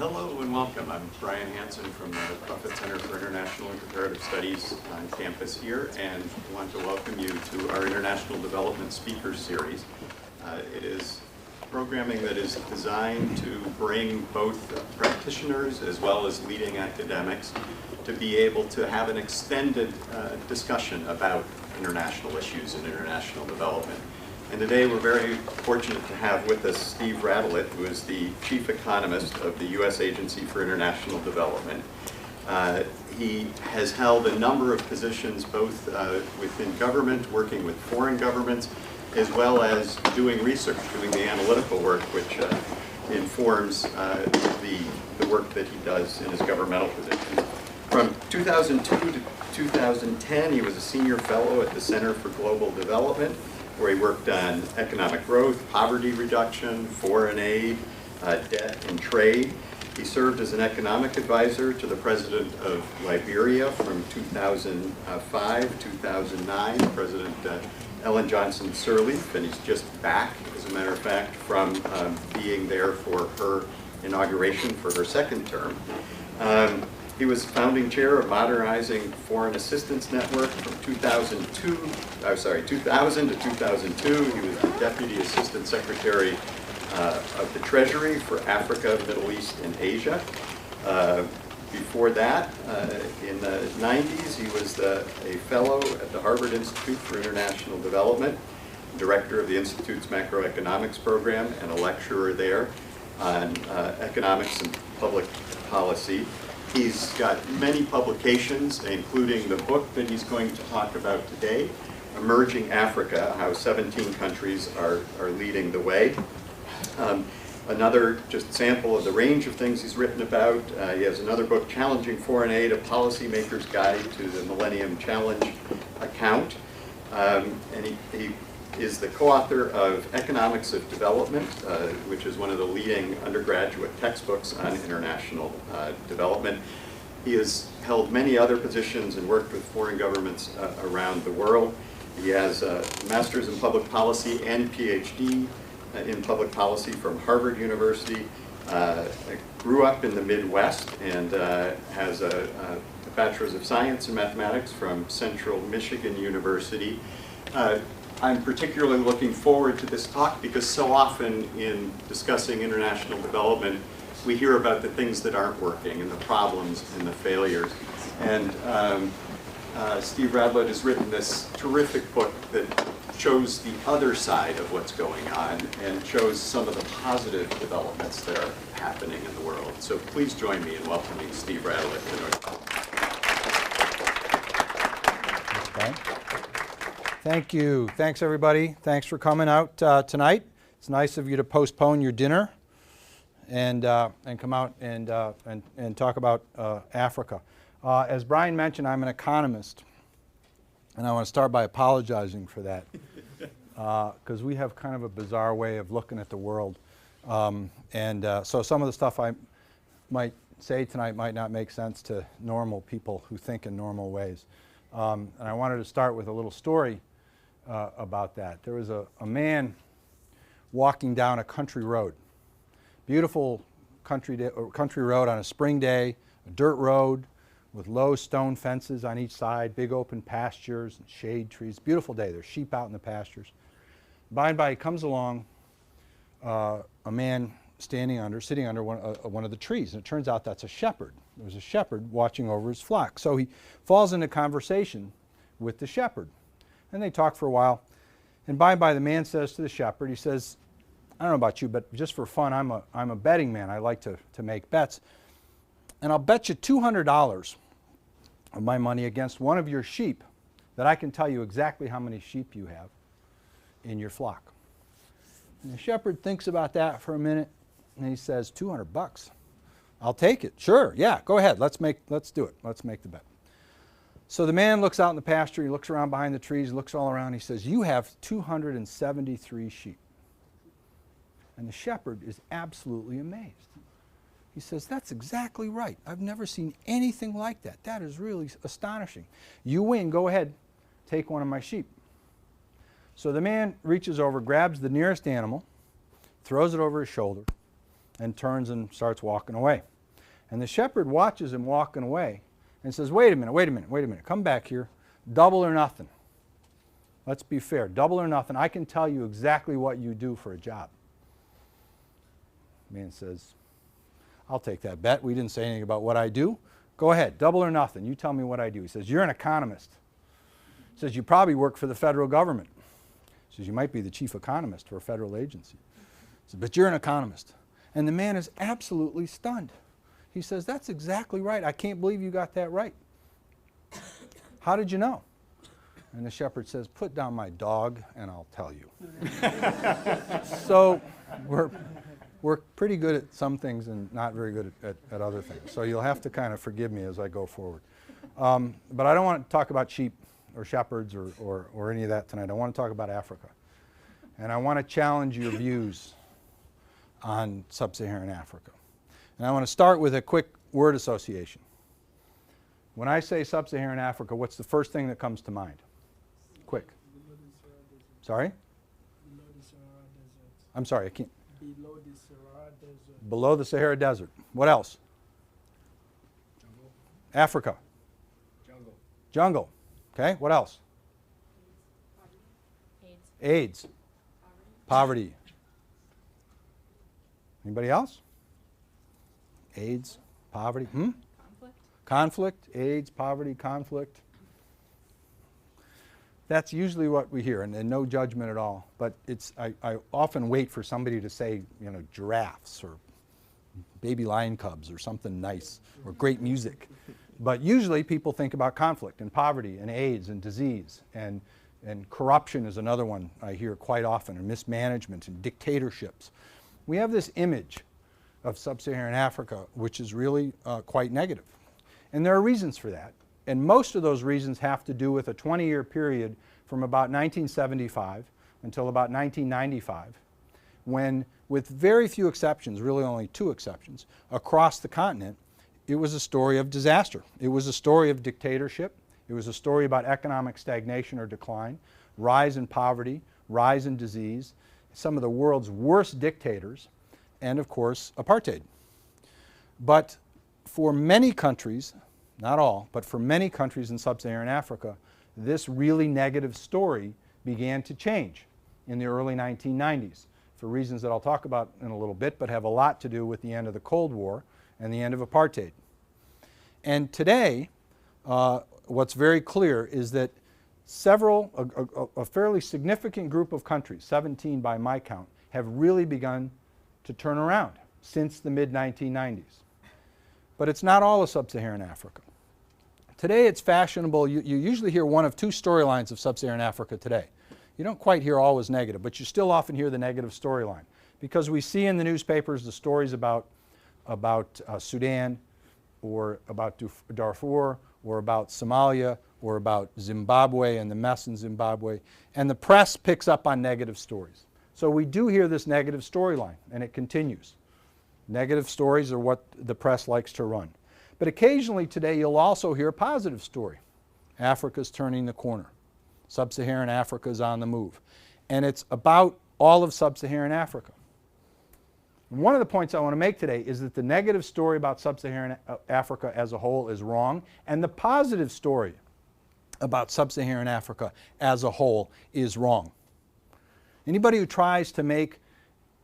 Hello and welcome. I'm Brian Hansen from the Buffett Center for International and Comparative Studies on campus here, and I want to welcome you to our International Development Speakers Series. It is programming that is designed to bring both practitioners as well as leading academics to be able to have an extended discussion about international issues and international development. And today we're very fortunate to have with us Steve Radelet, who is the chief economist of the U.S. Agency for International Development. He has held a number of positions both within government, working with foreign governments, as well as doing research, doing the analytical work which informs the work that he does in his governmental positions. From 2002 to 2010, he was a senior fellow at the Center for Global Development, where he worked on economic growth, poverty reduction, foreign aid, debt, and trade. He served as an economic advisor to the president of Liberia from 2005 to 2009, President Ellen Johnson Sirleaf, and he's just back, as a matter of fact, from being there for her inauguration for her second term. He was founding chair of Modernizing Foreign Assistance Network from 2000 to 2002. He was the Deputy Assistant Secretary of the Treasury for Africa, Middle East, and Asia. Before that, in the 90s, he was a fellow at the Harvard Institute for International Development, director of the Institute's macroeconomics program, and a lecturer there on economics and public policy. He's got many publications, including the book that he's going to talk about today, Emerging Africa, How 17 Countries Are Leading the Way. Another just sample of the range of things he's written about. He has another book, Challenging Foreign Aid, A Policymaker's Guide to the Millennium Challenge Account. And he is the co-author of Economics of Development, which is one of the leading undergraduate textbooks on international development. He has held many other positions and worked with foreign governments around the world. He has a master's in public policy and PhD in public policy from Harvard University. Grew up in the Midwest and has a bachelor's of science in mathematics from Central Michigan University. I'm particularly looking forward to this talk because so often in discussing international development, we hear about the things that aren't working and the problems and the failures. And Steve Radelet has written this terrific book that shows the other side of what's going on and shows some of the positive developments that are happening in the world. So please join me in welcoming Steve Radelet to North Carolina. Thank you. Thanks, everybody. Thanks for coming out tonight. It's nice of you to postpone your dinner and come out and talk about Africa. As Brian mentioned, I'm an economist, and I want to start by apologizing for that because we have kind of a bizarre way of looking at the world. So some of the stuff I might say tonight might not make sense to normal people who think in normal ways. And I wanted to start with a little story about that. There was a man walking down a country road, beautiful country road on a spring day, a dirt road with low stone fences on each side, big open pastures and shade trees. Beautiful day. There's sheep out in the pastures. By and by, he comes along a man sitting under one of the trees, and it turns out that's a shepherd. There's a shepherd watching over his flock. So he falls into conversation with the shepherd. And they talk for a while. And by and by, the man says to the shepherd, he says, I don't know about you, but just for fun, I'm a betting man. I like to make bets. And I'll bet you $200 of my money against one of your sheep that I can tell you exactly how many sheep you have in your flock. And the shepherd thinks about that for a minute, and he says, $200. I'll take it. Sure, yeah, go ahead. Let's do it. Let's make the bet. So the man looks out in the pasture, he looks around behind the trees, looks all around, he says, you have 273 sheep. And the shepherd is absolutely amazed. He says, that's exactly right. I've never seen anything like that. That is really astonishing. You win, go ahead, take one of my sheep. So the man reaches over, grabs the nearest animal, throws it over his shoulder, and turns and starts walking away. And the shepherd watches him walking away and says, wait a minute, come back here. Double or nothing. Let's be fair, double or nothing. I can tell you exactly what you do for a job. The man says, I'll take that bet. We didn't say anything about what I do. Go ahead, double or nothing. You tell me what I do. He says, you're an economist. He says, you probably work for the federal government. He says, you might be the chief economist for a federal agency. He says, but you're an economist. And the man is absolutely stunned. He says, that's exactly right. I can't believe you got that right. How did you know? And the shepherd says, put down my dog and I'll tell you. So we're pretty good at some things and not very good at other things. So you'll have to kind of forgive me as I go forward. But I don't want to talk about sheep or shepherds or any of that tonight. I want to talk about Africa. And I want to challenge your views on sub-Saharan Africa. And I want to start with a quick word association. When I say sub-Saharan Africa, what's the first thing that comes to mind? Quick. Sorry? I'm sorry, I can't. Below the Sahara Desert. Below the Sahara Desert. What else? Jungle. Africa. Jungle. Jungle. Okay, what else? AIDS. Poverty. Anybody else? AIDS, poverty. Conflict, AIDS, poverty, conflict. That's usually what we hear, and no judgment at all. But I often wait for somebody to say, giraffes or baby lion cubs or something nice or great music. But usually people think about conflict and poverty and AIDS and disease and corruption is another one I hear quite often, and mismanagement and dictatorships. We have this image of sub-Saharan Africa which is really quite negative. And there are reasons for that. And most of those reasons have to do with a 20-year period from about 1975 until about 1995, when, with very few exceptions, really only 2 exceptions, across the continent, it was a story of disaster. It was a story of dictatorship. It was a story about economic stagnation or decline, rise in poverty, rise in disease, some of the world's worst dictators, and of course, apartheid. But for many countries, not all, but for many countries in sub-Saharan Africa, this really negative story began to change in the early 1990s for reasons that I'll talk about in a little bit, but have a lot to do with the end of the Cold War and the end of apartheid. And today, what's very clear is that a fairly significant group of countries, 17 by my count, have really begun to turn around since the mid-1990s. But it's not all of sub-Saharan Africa. Today it's fashionable, you usually hear one of 2 storylines of sub-Saharan Africa today. You don't quite hear always negative, but you still often hear the negative storyline. Because we see in the newspapers the stories about Sudan, or about Darfur, or about Somalia, or about Zimbabwe and the mess in Zimbabwe, and the press picks up on negative stories. So we do hear this negative storyline, and it continues. Negative stories are what the press likes to run. But occasionally today you'll also hear a positive story. Africa's turning the corner. Sub-Saharan Africa is on the move. And it's about all of sub-Saharan Africa. And one of the points I want to make today is that the negative story about sub-Saharan Africa as a whole is wrong, and the positive story about sub-Saharan Africa as a whole is wrong. Anybody who tries to make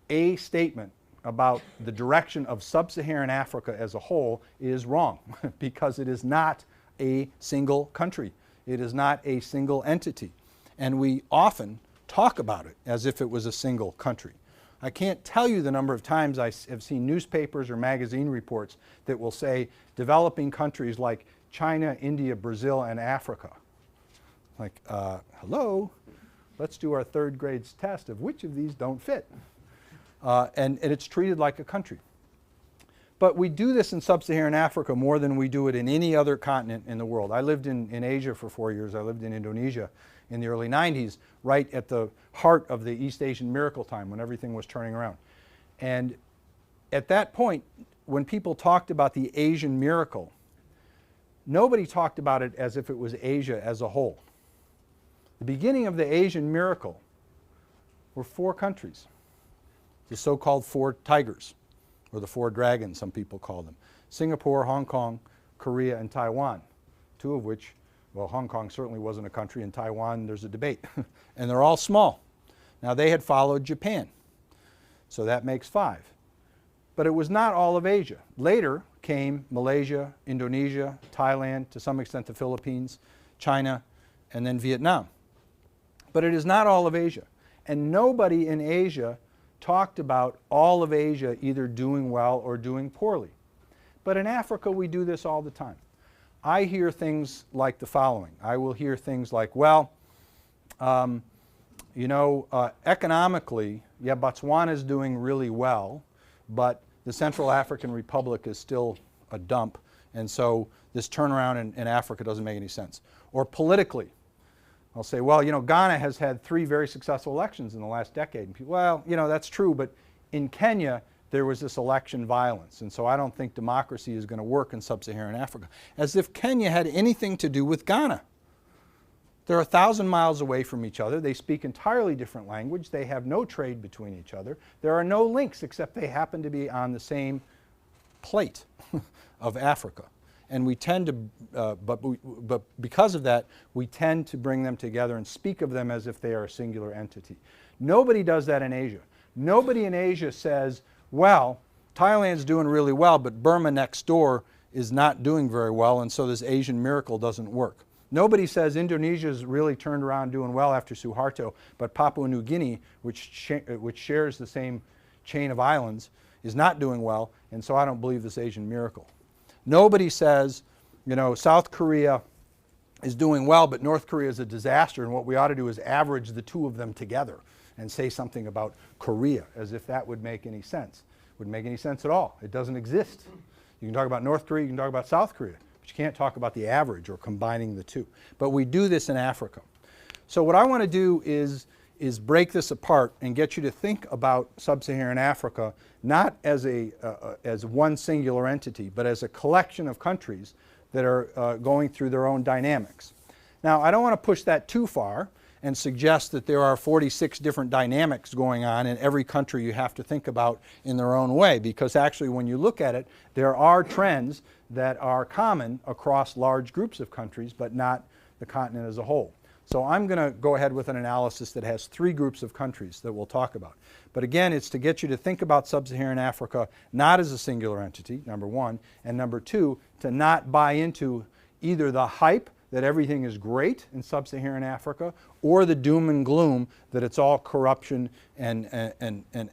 a statement about the direction of sub-Saharan Africa as a whole is wrong because it is not a single country. It is not a single entity. And we often talk about it as if it was a single country. I can't tell you the number of times I have seen newspapers or magazine reports that will say developing countries like China, India, Brazil, and Africa. Like, hello, let's do our 3rd grade's test of which of these don't fit. And it's treated like a country. But we do this in sub-Saharan Africa more than we do it in any other continent in the world. I lived in Asia for 4 years. I lived in Indonesia in the early 90s, right at the heart of the East Asian miracle time when everything was turning around. And at that point, when people talked about the Asian miracle, nobody talked about it as if it was Asia as a whole. The beginning of the Asian miracle were 4 countries. The so-called 4 tigers, or the 4 dragons, some people call them. Singapore, Hong Kong, Korea, and Taiwan, two of which, well, Hong Kong certainly wasn't a country, and Taiwan, there's a debate. And they're all small. Now, they had followed Japan, so that makes 5. But it was not all of Asia. Later came Malaysia, Indonesia, Thailand, to some extent the Philippines, China, and then Vietnam. But it is not all of Asia. And nobody in Asia talked about all of Asia either doing well or doing poorly. But in Africa, we do this all the time. I hear things like the following. I will hear things like, well, economically, yeah, Botswana is doing really well, but the Central African Republic is still a dump, and so this turnaround in Africa doesn't make any sense. Or politically, I'll say, well, Ghana has had 3 very successful elections in the last decade. And people, well, that's true, but in Kenya, there was this election violence, and so I don't think democracy is going to work in sub-Saharan Africa. As if Kenya had anything to do with Ghana. They're 1,000 miles away from each other. They speak entirely different language. They have no trade between each other. There are no links except they happen to be on the same plate of Africa. And we tend to, but because of that, we tend to bring them together and speak of them as if they are a singular entity. Nobody does that in Asia. Nobody in Asia says, well, Thailand's doing really well, but Burma next door is not doing very well, and so this Asian miracle doesn't work. Nobody says Indonesia's really turned around doing well after Suharto, but Papua New Guinea, which shares the same chain of islands, is not doing well, and so I don't believe this Asian miracle. Nobody says, South Korea is doing well, but North Korea is a disaster, and what we ought to do is average the 2 of them together and say something about Korea, as if that would make any sense. It wouldn't make any sense at all. It doesn't exist. You can talk about North Korea, you can talk about South Korea, but you can't talk about the average or combining the 2. But we do this in Africa. So what I want to do is break this apart and get you to think about sub-Saharan Africa not as as one singular entity, but as a collection of countries that are going through their own dynamics. Now, I don't want to push that too far and suggest that there are 46 different dynamics going on in every country you have to think about in their own way, because actually when you look at it, there are trends that are common across large groups of countries, but not the continent as a whole. So I'm going to go ahead with an analysis that has 3 groups of countries that we'll talk about. But again, it's to get you to think about sub-Saharan Africa not as a singular entity, number 1, and number 2, to not buy into either the hype that everything is great in sub-Saharan Africa, or the doom and gloom that it's all corruption and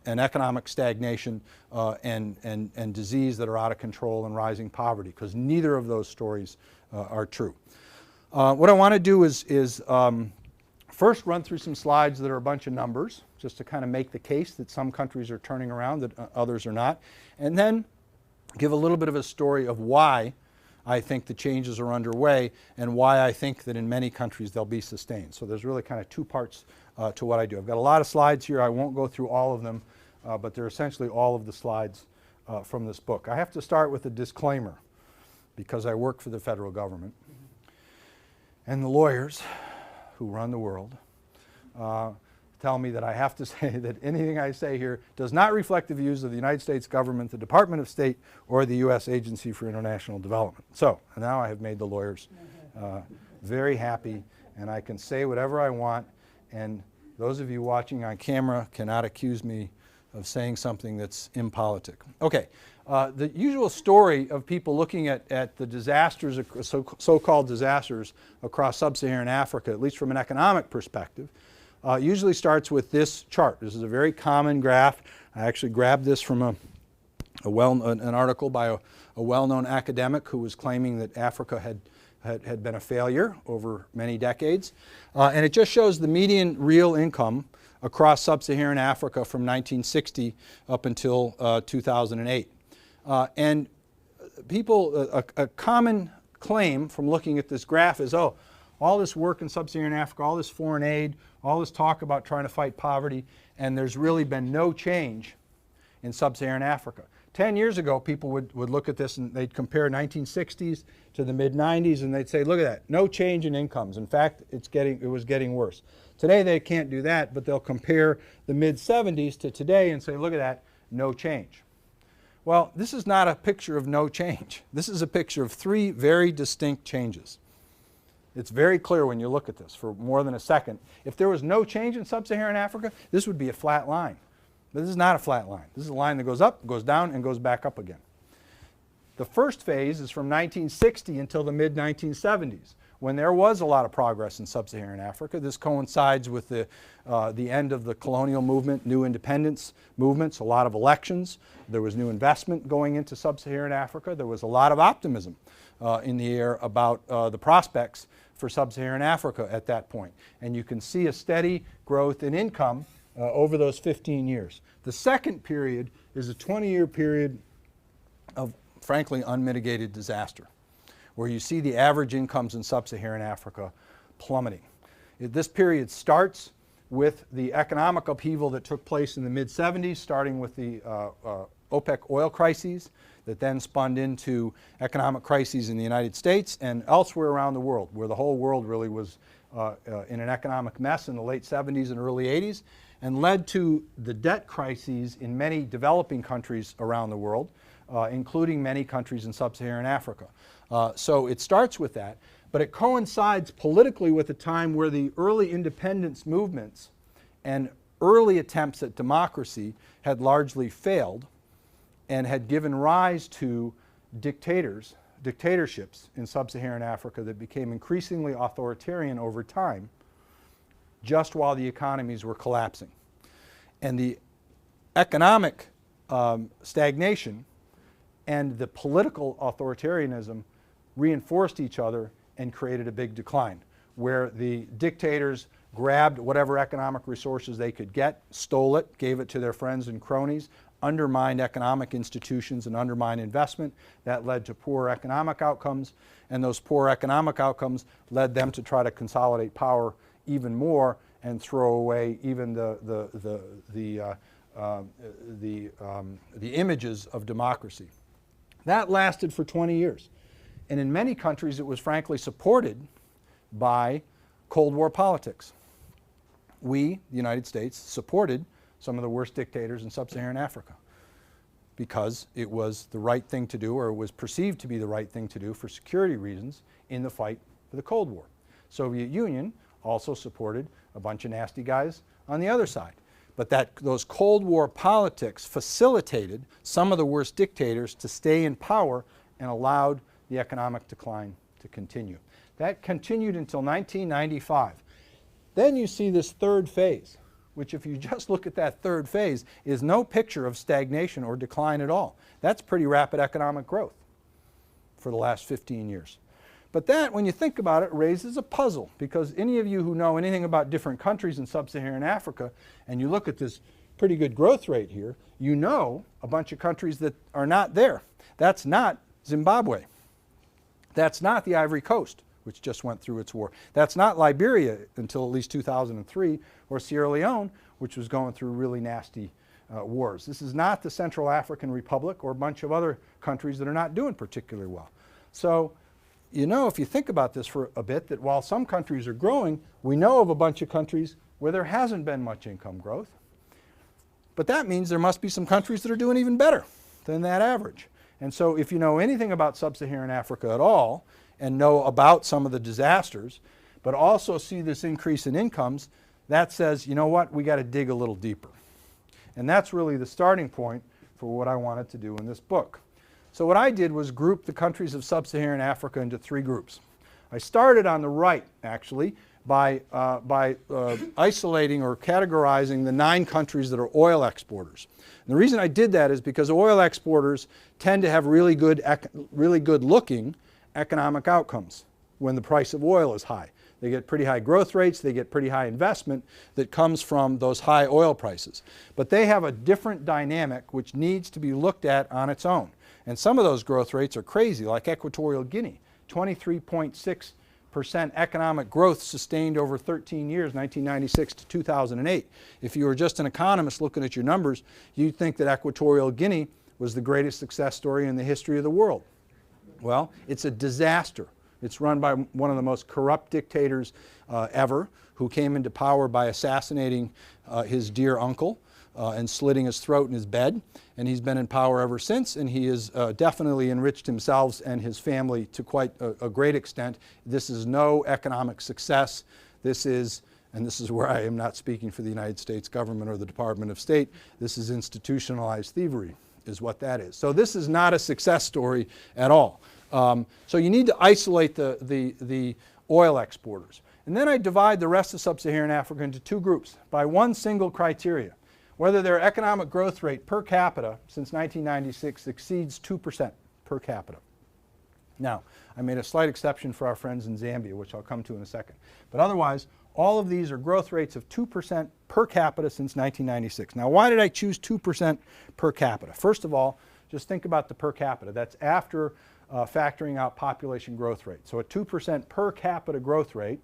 economic stagnation and disease that are out of control and rising poverty, because neither of those stories are true. What I want to do is first run through some slides that are a bunch of numbers, just to kind of make the case that some countries are turning around, that others are not, and then give a little bit of a story of why I think the changes are underway and why I think that in many countries they'll be sustained. So there's really kind of 2 parts to what I do. I've got a lot of slides here. I won't go through all of them, but they're essentially all of the slides from this book. I have to start with a disclaimer because I work for the federal government. And the lawyers who run the world tell me that I have to say that anything I say here does not reflect the views of the United States government, the Department of State, or the U.S. Agency for International Development. So now I have made the lawyers very happy, and I can say whatever I want, and those of you watching on camera cannot accuse me of saying something that's impolitic. Okay, the usual story of people looking at the disasters, so-called disasters across sub-Saharan Africa, at least from an economic perspective, usually starts with this chart. This is a very common graph. I actually grabbed this from an article by a well-known academic who was claiming that Africa had been a failure over many decades. And it just shows the median real income across sub-Saharan Africa from 1960 up until 2008. And people, a common claim from looking at this graph is, oh, all this work in sub-Saharan Africa, all this foreign aid, all this talk about trying to fight poverty, and there's really been no change in sub-Saharan Africa. 10 years ago, people would look at this and they'd compare 1960s to the mid-90s, and they'd say, look at that, no change in incomes. In fact, it was getting worse. Today, they can't do that, but they'll compare the mid-70s to today and say, look at that, no change. Well, this is not a picture of no change. This is a picture of three very distinct changes. It's very clear when you look at this for more than a second. If there was no change in sub-Saharan Africa, this would be a flat line. But this is not a flat line. This is a line that goes up, goes down, and goes back up again. The first phase is from 1960 until the mid-1970s, when there was a lot of progress in sub-Saharan Africa. This coincides with the end of the colonial movement, new independence movements, a lot of elections. There was new investment going into sub-Saharan Africa. There was a lot of optimism in the air about the prospects for sub-Saharan Africa at that point. And you can see a steady growth in income over those 15 years. The second period is a 20-year period of, frankly, unmitigated disaster, where you see the average incomes in sub-Saharan Africa plummeting. This period starts with the economic upheaval that took place in the mid-70s, starting with the OPEC oil crises that then spun into economic crises in the United States and elsewhere around the world, where the whole world really was in an economic mess in the late 70s and early 80s, and led to the debt crises in many developing countries around the world, including many countries in sub-Saharan Africa. So it starts with that, but it coincides politically with a time where the early independence movements and early attempts at democracy had largely failed and had given rise to dictatorships in sub-Saharan Africa that became increasingly authoritarian over time, just while the economies were collapsing. And the economic stagnation and the political authoritarianism reinforced each other and created a big decline, where the dictators grabbed whatever economic resources they could get, stole it, gave it to their friends and cronies, undermined economic institutions and undermined investment. That led to poor economic outcomes, and those poor economic outcomes led them to try to consolidate power even more and throw away even the images of democracy. That lasted for 20 years. And in many countries, it was frankly supported by Cold War politics. We, the United States, supported some of the worst dictators in sub-Saharan Africa because it was the right thing to do, or it was perceived to be the right thing to do for security reasons in the fight for the Cold War. Soviet Union also supported a bunch of nasty guys on the other side. But those Cold War politics facilitated some of the worst dictators to stay in power and allowed the economic decline to continue. That continued until 1995. Then you see this third phase, which if you just look at that third phase, is no picture of stagnation or decline at all. That's pretty rapid economic growth for the last 15 years. But that, when you think about it, raises a puzzle, because any of you who know anything about different countries in sub-Saharan Africa, and you look at this pretty good growth rate here, you know a bunch of countries that are not there. That's not Zimbabwe. That's not the Ivory Coast, which just went through its war. That's not Liberia until at least 2003, or Sierra Leone, which was going through really nasty wars. This is not the Central African Republic or a bunch of other countries that are not doing particularly well. So, you know, if you think about this for a bit, that while some countries are growing, we know of a bunch of countries where there hasn't been much income growth. But that means there must be some countries that are doing even better than that average. And so if you know anything about sub-Saharan Africa at all, and know about some of the disasters, but also see this increase in incomes, that says, you know what, we got to dig a little deeper. And that's really the starting point for what I wanted to do in this book. So what I did was group the countries of sub-Saharan Africa into three groups. I started on the right, actually, by isolating or categorizing the 9 countries that are oil exporters. And the reason I did that is because oil exporters tend to have really good looking economic outcomes when the price of oil is high. They get pretty high growth rates, they get pretty high investment that comes from those high oil prices. But they have a different dynamic which needs to be looked at on its own. And some of those growth rates are crazy, like Equatorial Guinea, 23.6% economic growth sustained over 13 years, 1996 to 2008. If you were just an economist looking at your numbers, you'd think that Equatorial Guinea was the greatest success story in the history of the world. Well, it's a disaster. It's run by one of the most corrupt dictators ever, who came into power by assassinating his dear uncle and slitting his throat in his bed. And he's been in power ever since, and he has definitely enriched himself and his family to quite a great extent. This is no economic success. This is, and this is where I am not speaking for the United States government or the Department of State, this is institutionalized thievery, is what that is. So this is not a success story at all. So you need to isolate the oil exporters. And then I divide the rest of sub-Saharan Africa into two groups by one single criteria: whether their economic growth rate per capita since 1996 exceeds 2% per capita. Now, I made a slight exception for our friends in Zambia, which I'll come to in a second. But otherwise, all of these are growth rates of 2% per capita since 1996. Now, why did I choose 2% per capita? First of all, just think about the per capita. That's after factoring out population growth rate. So a 2% per capita growth rate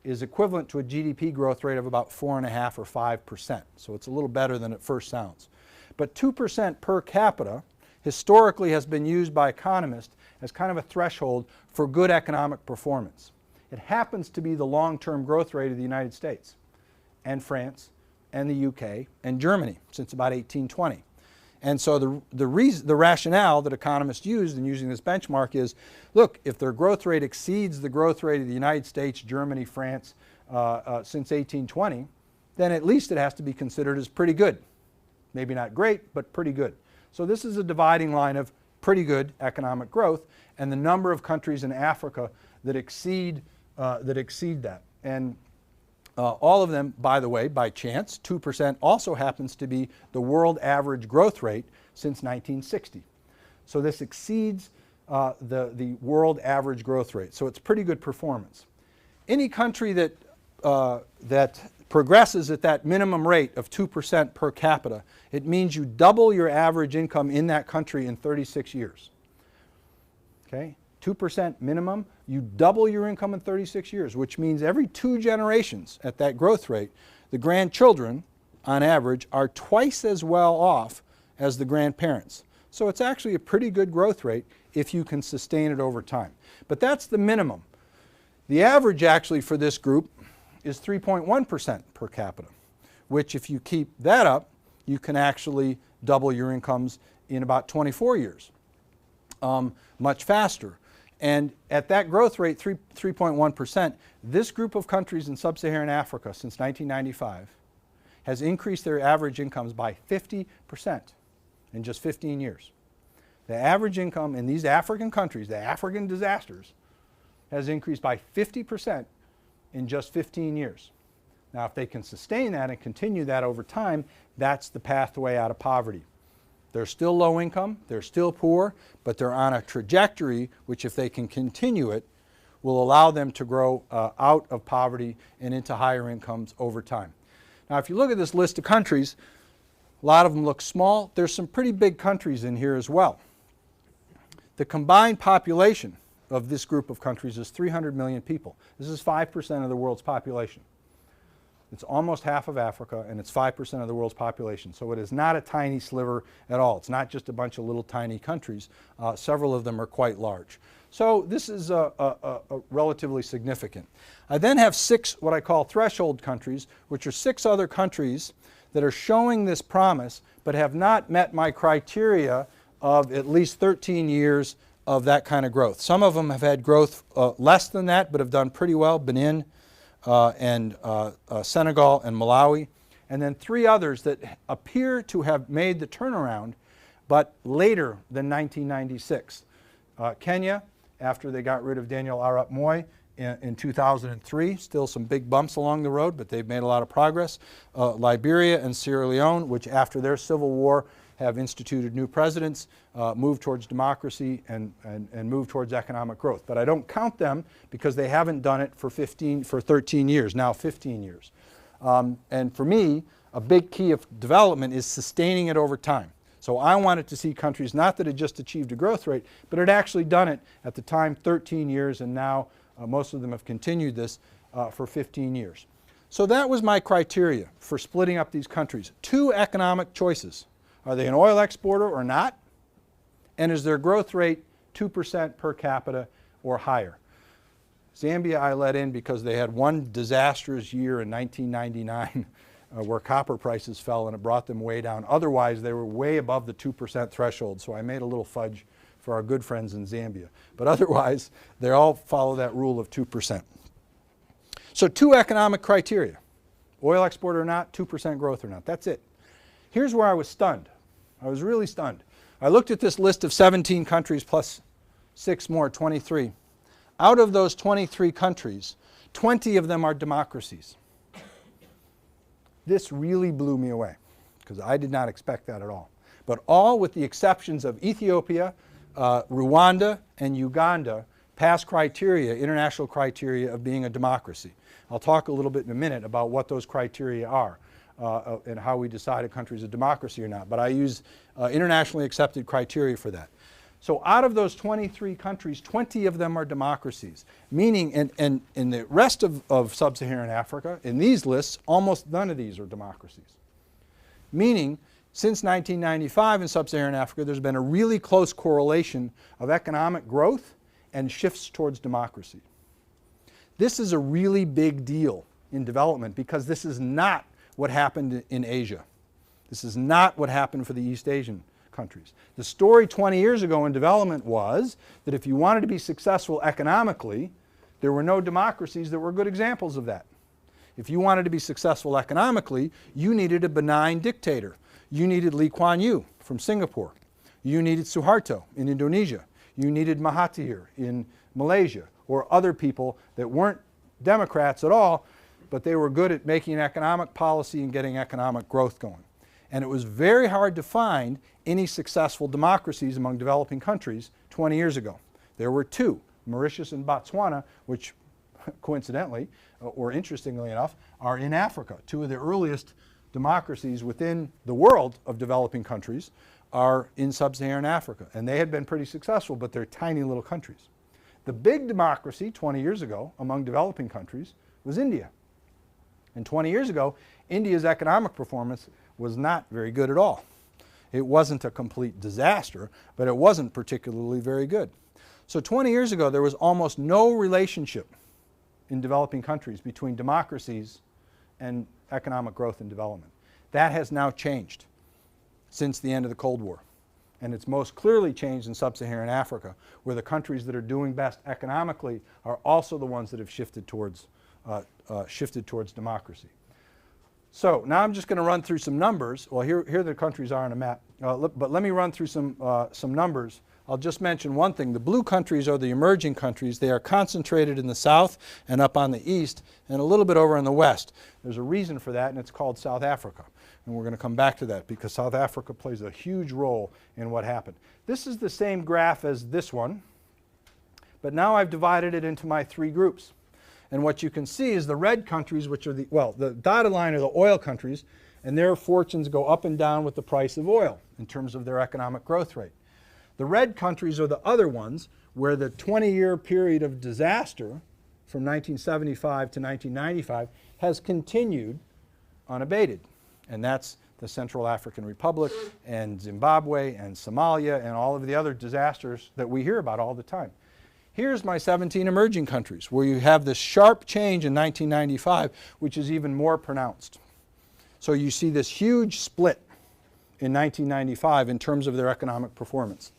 is equivalent to a GDP growth rate of about 4.5 or 5%. So it's a little better than it first sounds. But 2% per capita historically has been used by economists as kind of a threshold for good economic performance. It happens to be the long-term growth rate of the United States and France and the UK and Germany since about 1820. And so the rationale that economists used in using this benchmark is, look, if their growth rate exceeds the growth rate of the United States, Germany, France since 1820, then at least it has to be considered as pretty good. Maybe not great, but pretty good. So this is a dividing line of pretty good economic growth and the number of countries in Africa that exceed that. And all of them, by the way, by chance, 2% also happens to be the world average growth rate since 1960. So this exceeds the world average growth rate. So it's pretty good performance. Any country that progresses at that minimum rate of 2% per capita, it means you double your average income in that country in 36 years. Okay? 2% minimum, you double your income in 36 years, which means every 2 generations at that growth rate, the grandchildren, on average, are twice as well off as the grandparents. So it's actually a pretty good growth rate if you can sustain it over time. But that's the minimum. The average actually for this group is 3.1% per capita, which if you keep that up, you can actually double your incomes in about 24 years, much faster. And at that growth rate, 3.1%, this group of countries in sub-Saharan Africa since 1995 has increased their average incomes by 50% in just 15 years. The average income in these African countries, the African disasters, has increased by 50% in just 15 years. Now, if they can sustain that and continue that over time, that's the pathway out of poverty. They're still low income, they're still poor, but they're on a trajectory which, if they can continue it, will allow them to grow out of poverty and into higher incomes over time. Now, if you look at this list of countries, a lot of them look small. There's some pretty big countries in here as well. The combined population of this group of countries is 300 million people. This is 5% of the world's population. It's almost half of Africa, and it's 5% of the world's population. So it is not a tiny sliver at all. It's not just a bunch of little tiny countries. Several of them are quite large. So this is relatively significant. I then have 6 what I call threshold countries, which are 6 other countries that are showing this promise but have not met my criteria of at least 13 years of that kind of growth. Some of them have had growth less than that but have done pretty well: Benin, and Senegal and Malawi, and then 3 others that appear to have made the turnaround but later than 1996. Kenya, after they got rid of Daniel Arap Moi in 2003, still some big bumps along the road, but they've made a lot of progress. Liberia and Sierra Leone, which after their civil war have instituted new presidents, move towards democracy and move towards economic growth. But I don't count them because they haven't done it for 13 years, now 15 years. And for me, a big key of development is sustaining it over time. So I wanted to see countries not that had just achieved a growth rate, but had actually done it at the time 13 years, and now most of them have continued this for 15 years. So that was my criteria for splitting up these countries. 2 economic choices. Are they an oil exporter or not? And is their growth rate 2% per capita or higher? Zambia I let in because they had one disastrous year in 1999 where copper prices fell, and it brought them way down. Otherwise, they were way above the 2% threshold, so I made a little fudge for our good friends in Zambia. But otherwise, they all follow that rule of 2%. So 2 economic criteria: oil export or not, 2% growth or not. That's it. Here's where I was stunned. I was really stunned. I looked at this list of 17 countries plus 6 more, 23. Out of those 23 countries, 20 of them are democracies. This really blew me away because I did not expect that at all. But all with the exceptions of Ethiopia, Rwanda, and Uganda pass criteria, international criteria of being a democracy. I'll talk a little bit in a minute about what those criteria are and how we decide a country is a democracy or not. But I use internationally accepted criteria for that. So out of those 23 countries, 20 of them are democracies, meaning in the rest of sub-Saharan Africa, in these lists, almost none of these are democracies. Meaning, since 1995 in sub-Saharan Africa, there's been a really close correlation of economic growth and shifts towards democracy. This is a really big deal in development because this is not what happened in Asia. This is not what happened for the East Asian countries. The story 20 years ago in development was that if you wanted to be successful economically, there were no democracies that were good examples of that. If you wanted to be successful economically, you needed a benign dictator. You needed Lee Kuan Yew from Singapore. You needed Suharto in Indonesia. You needed Mahathir in Malaysia, or other people that weren't Democrats at all, but they were good at making economic policy and getting economic growth going. And it was very hard to find any successful democracies among developing countries 20 years ago. There were 2, Mauritius and Botswana, which coincidentally, or interestingly enough, are in Africa. 2 of the earliest democracies within the world of developing countries are in sub-Saharan Africa. And they had been pretty successful, but they're tiny little countries. The big democracy 20 years ago among developing countries was India. And 20 years ago, India's economic performance was not very good at all. It wasn't a complete disaster, but it wasn't particularly very good. So 20 years ago, there was almost no relationship in developing countries between democracies and economic growth and development. That has now changed since the end of the Cold War. And it's most clearly changed in sub-Saharan Africa, where the countries that are doing best economically are also the ones that have shifted towards democracy. So now I'm just going to run through some numbers. Well, here the countries are on a map. But let me run through some numbers. I'll just mention one thing. The blue countries are the emerging countries. They are concentrated in the south and up on the east and a little bit over in the west. There's a reason for that, and it's called South Africa. And we're going to come back to that because South Africa plays a huge role in what happened. This is the same graph as this one, but now I've divided it into my 3 groups. And what you can see is the red countries, which are the dotted line are the oil countries, and their fortunes go up and down with the price of oil in terms of their economic growth rate. The red countries are the other ones where the 20-year period of disaster from 1975 to 1995 has continued unabated. And that's the Central African Republic and Zimbabwe and Somalia and all of the other disasters that we hear about all the time. Here's my 17 emerging countries, where you have this sharp change in 1995, which is even more pronounced. So you see this huge split in 1995 in terms of their economic performance.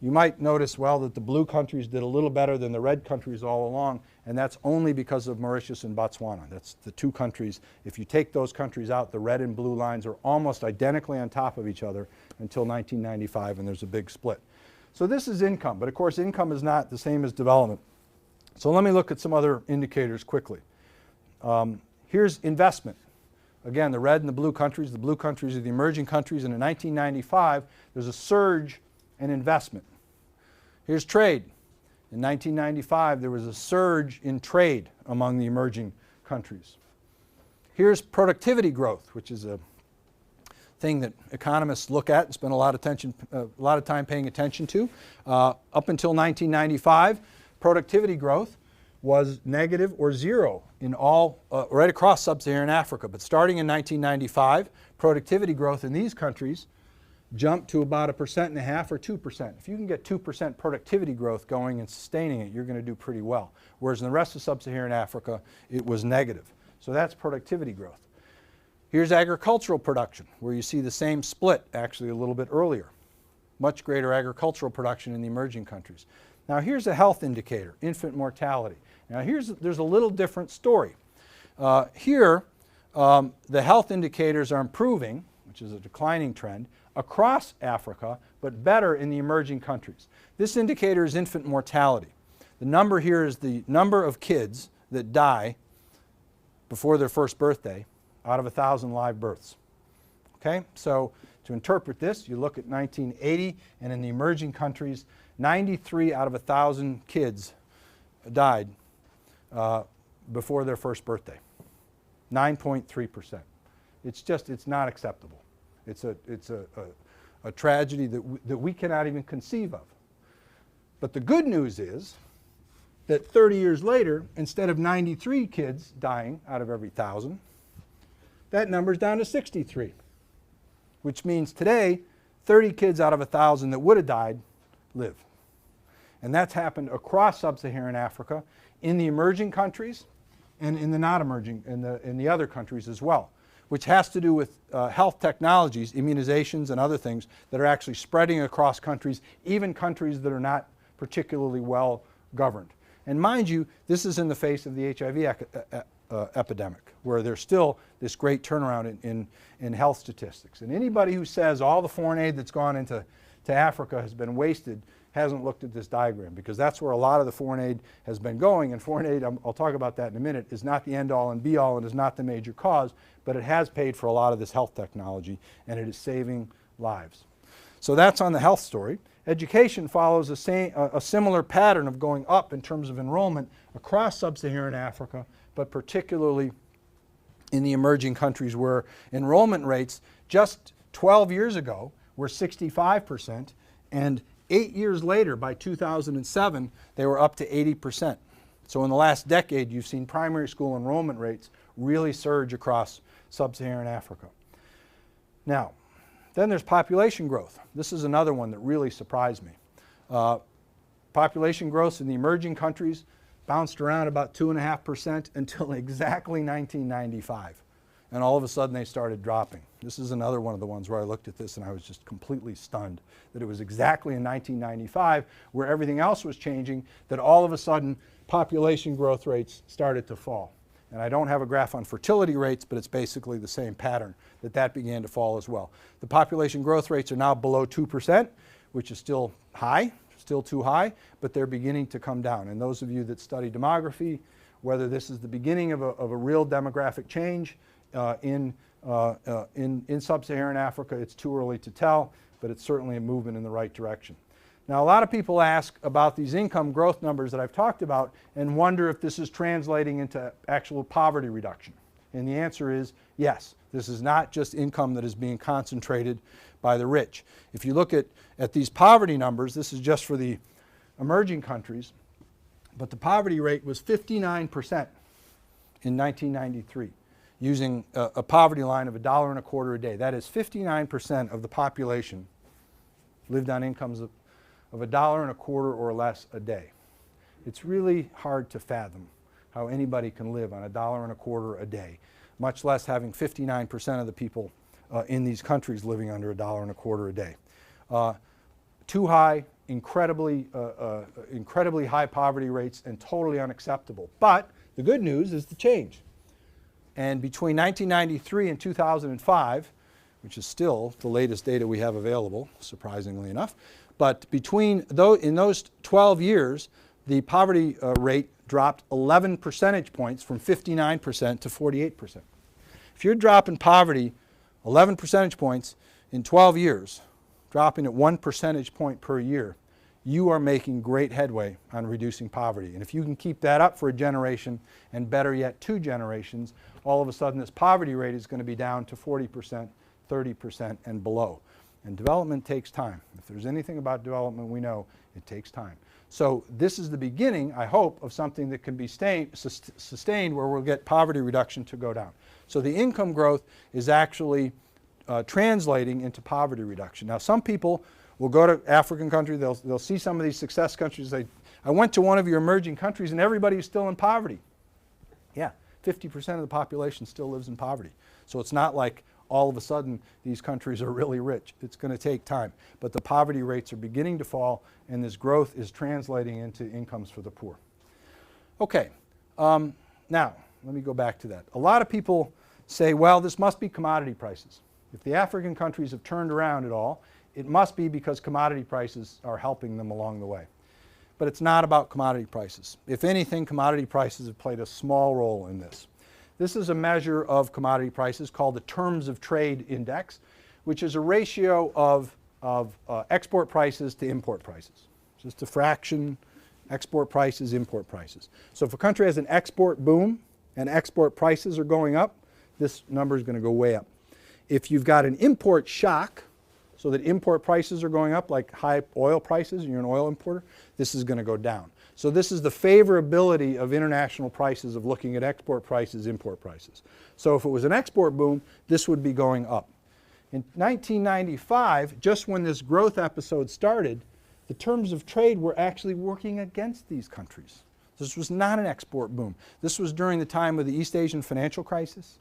You might notice, well, that the blue countries did a little better than the red countries all along, and that's only because of Mauritius and Botswana. That's the 2 countries. If you take those countries out, the red and blue lines are almost identically on top of each other until 1995, and there's a big split. So this is income, but of course income is not the same as development. So let me look at some other indicators quickly. Here's investment. Again, the red and the blue countries are the emerging countries, and in 1995 there's a surge in investment. Here's trade. In 1995 there was a surge in trade among the emerging countries. Here's productivity growth, which is a thing that economists look at and spend a lot of time paying attention to. Up until 1995, productivity growth was negative or 0 in all, right across sub-Saharan Africa. But starting in 1995, productivity growth in these countries jumped to about 1.5% or 2%. If you can get 2% productivity growth going and sustaining it, you're going to do pretty well. Whereas in the rest of sub-Saharan Africa, it was negative. So that's productivity growth. Here's agricultural production, where you see the same split actually a little bit earlier. Much greater agricultural production in the emerging countries. Now here's a health indicator, infant mortality. Now there's a little different story. Here, the health indicators are improving, which is a declining trend, across Africa, but better in the emerging countries. This indicator is infant mortality. The number here is the number of kids that die before their first birthday out of 1,000 live births. Okay, so to interpret this, you look at 1980, and in the emerging countries, 93 out of 1,000 kids died before their first birthday. 9.3%. It's not acceptable. It's a tragedy that we cannot even conceive of. But the good news is that 30 years later, instead of 93 kids dying out of every 1,000, that number's down to 63, which means today 30 kids out of 1,000 that would have died live. And that's happened across sub-Saharan Africa, in the emerging countries and in the not emerging, in the other countries as well, which has to do with health technologies, immunizations and other things that are actually spreading across countries, even countries that are not particularly well governed. And mind you, this is in the face of the HIV epidemic, where there's still this great turnaround in health statistics. And anybody who says all the foreign aid that's gone into Africa has been wasted hasn't looked at this diagram, because that's where a lot of the foreign aid has been going. And foreign aid, I'll talk about that in a minute, is not the end-all and be-all and is not the major cause, but it has paid for a lot of this health technology, and it is saving lives. So that's on the health story. Education follows a similar pattern of going up in terms of enrollment across sub-Saharan Africa, but particularly in the emerging countries, where enrollment rates just 12 years ago were 65%, and 8 years later, by 2007, they were up to 80%. So in the last decade, you've seen primary school enrollment rates really surge across sub-Saharan Africa. Now, then there's population growth. This is another one that really surprised me. Population growth in the emerging countries bounced around about 2.5% until exactly 1995. And all of a sudden they started dropping. This is another one of the ones where I looked at this and I was just completely stunned that it was exactly in 1995, where everything else was changing, that all of a sudden population growth rates started to fall. And I don't have a graph on fertility rates, but it's basically the same pattern, that began to fall as well. The population growth rates are now below 2%, which is still high, still too high, but they're beginning to come down. And those of you that study demography, whether this is the beginning of a real demographic change in sub-Saharan Africa, it's too early to tell, but it's certainly a movement in the right direction. Now, a lot of people ask about these income growth numbers that I've talked about and wonder if this is translating into actual poverty reduction. And the answer is yes. This is not just income that is being concentrated by the rich. If you look at these poverty numbers, this is just for the emerging countries, but the poverty rate was 59% in 1993, using a poverty line of $1.25 a day. That is 59% of the population lived on incomes of $1.25 or less a day. It's really hard to fathom how anybody can live on $1.25 a day, much less having 59% of the people in these countries living under $1.25 a day. Too high, incredibly high poverty rates, and totally unacceptable. But the good news is the change. And between 1993 and 2005, which is still the latest data we have available, surprisingly enough, but in those 12 years, the poverty rate dropped 11 percentage points from 59% to 48%. If you're dropping poverty 11 percentage points in 12 years, dropping at 1 percentage point per year, you are making great headway on reducing poverty. And if you can keep that up for a generation, and better yet 2 generations, all of a sudden this poverty rate is going to be down to 40%, 30% and below. And development takes time. If there's anything about development we know, it takes time. So this is the beginning, I hope, of something that can be sustained, where we'll get poverty reduction to go down. So the income growth is actually translating into poverty reduction. Now, some people will go to African countries, they'll see some of these success countries, say, I went to one of your emerging countries and everybody's still in poverty. Yeah, 50% of the population still lives in poverty. So it's not like all of a sudden these countries are really rich. It's going to take time. But the poverty rates are beginning to fall, and this growth is translating into incomes for the poor. Okay, now let me go back to that. A lot of people say, well, this must be commodity prices. If the African countries have turned around at all, it must be because commodity prices are helping them along the way. But it's not about commodity prices. If anything, commodity prices have played a small role in this. This is a measure of commodity prices called the Terms of Trade Index, which is a ratio of export prices to import prices. Just a fraction, export prices, import prices. So if a country has an export boom and export prices are going up, this number is going to go way up. If you've got an import shock, so that import prices are going up, like high oil prices, and you're an oil importer, this is going to go down. So this is the favorability of international prices of looking at export prices, import prices. So if it was an export boom, this would be going up. In 1995, just when this growth episode started, the terms of trade were actually working against these countries. This was not an export boom. This was during the time of the East Asian financial crisis,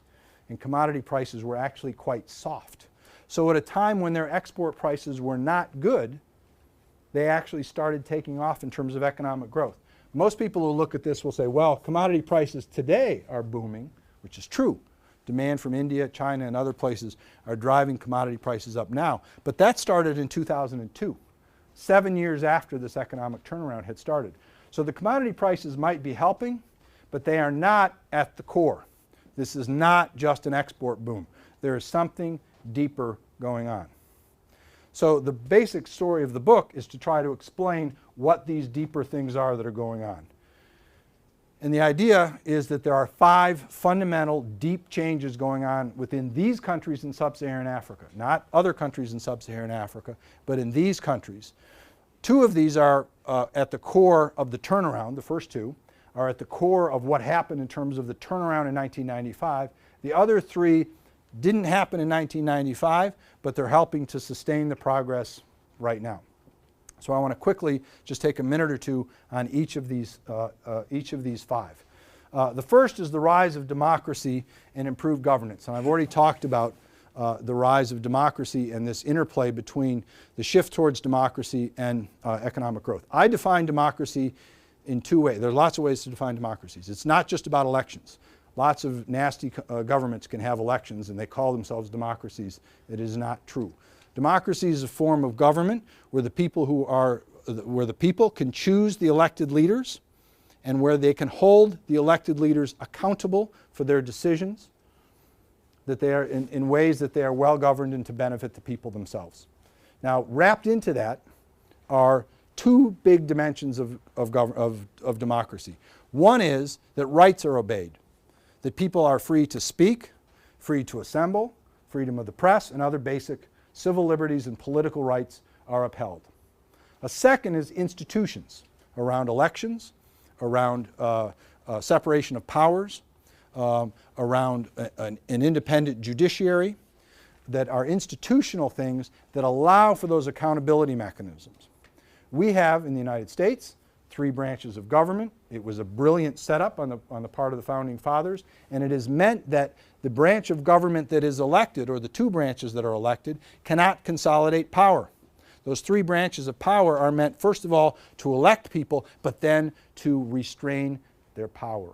and commodity prices were actually quite soft. So at a time when their export prices were not good, they actually started taking off in terms of economic growth. Most people who look at this will say, well, commodity prices today are booming, which is true. Demand from India, China, and other places are driving commodity prices up now. But that started in 2002, 7 years after this economic turnaround had started. So the commodity prices might be helping, but they are not at the core. This is not just an export boom. There is something deeper going on. So the basic story of the book is to try to explain what these deeper things are that are going on. And the idea is that there are 5 fundamental deep changes going on within these countries in sub-Saharan Africa, not other countries in sub-Saharan Africa, but in these countries. 2 of these are at the core of the turnaround. The first 2 are at the core of what happened in terms of the turnaround in 1995. The other 3 didn't happen in 1995, but they're helping to sustain the progress right now. So I want to quickly just take a minute or 2 on each of these 5. The first is the rise of democracy and improved governance. And I've already talked about the rise of democracy and this interplay between the shift towards democracy and economic growth. I define democracy in 2 ways. There are lots of ways to define democracies. It's not just about elections. Lots of nasty governments can have elections and they call themselves democracies. It is not true. Democracy is a form of government where the people can choose the elected leaders and where they can hold the elected leaders accountable for their decisions, that they are in ways that they are well governed and to benefit the people themselves. Now, wrapped into that are 2 big dimensions of democracy. One is that rights are obeyed, that people are free to speak, free to assemble, freedom of the press, and other basic civil liberties and political rights are upheld. A second is institutions around elections, around separation of powers, around an independent judiciary, that are institutional things that allow for those accountability mechanisms. We have in the United States 3 branches of government. It was a brilliant setup on the part of the Founding Fathers, and it has meant that the branch of government that is elected, or the 2 branches that are elected, cannot consolidate power. Those 3 branches of power are meant, first of all, to elect people, but then to restrain their power.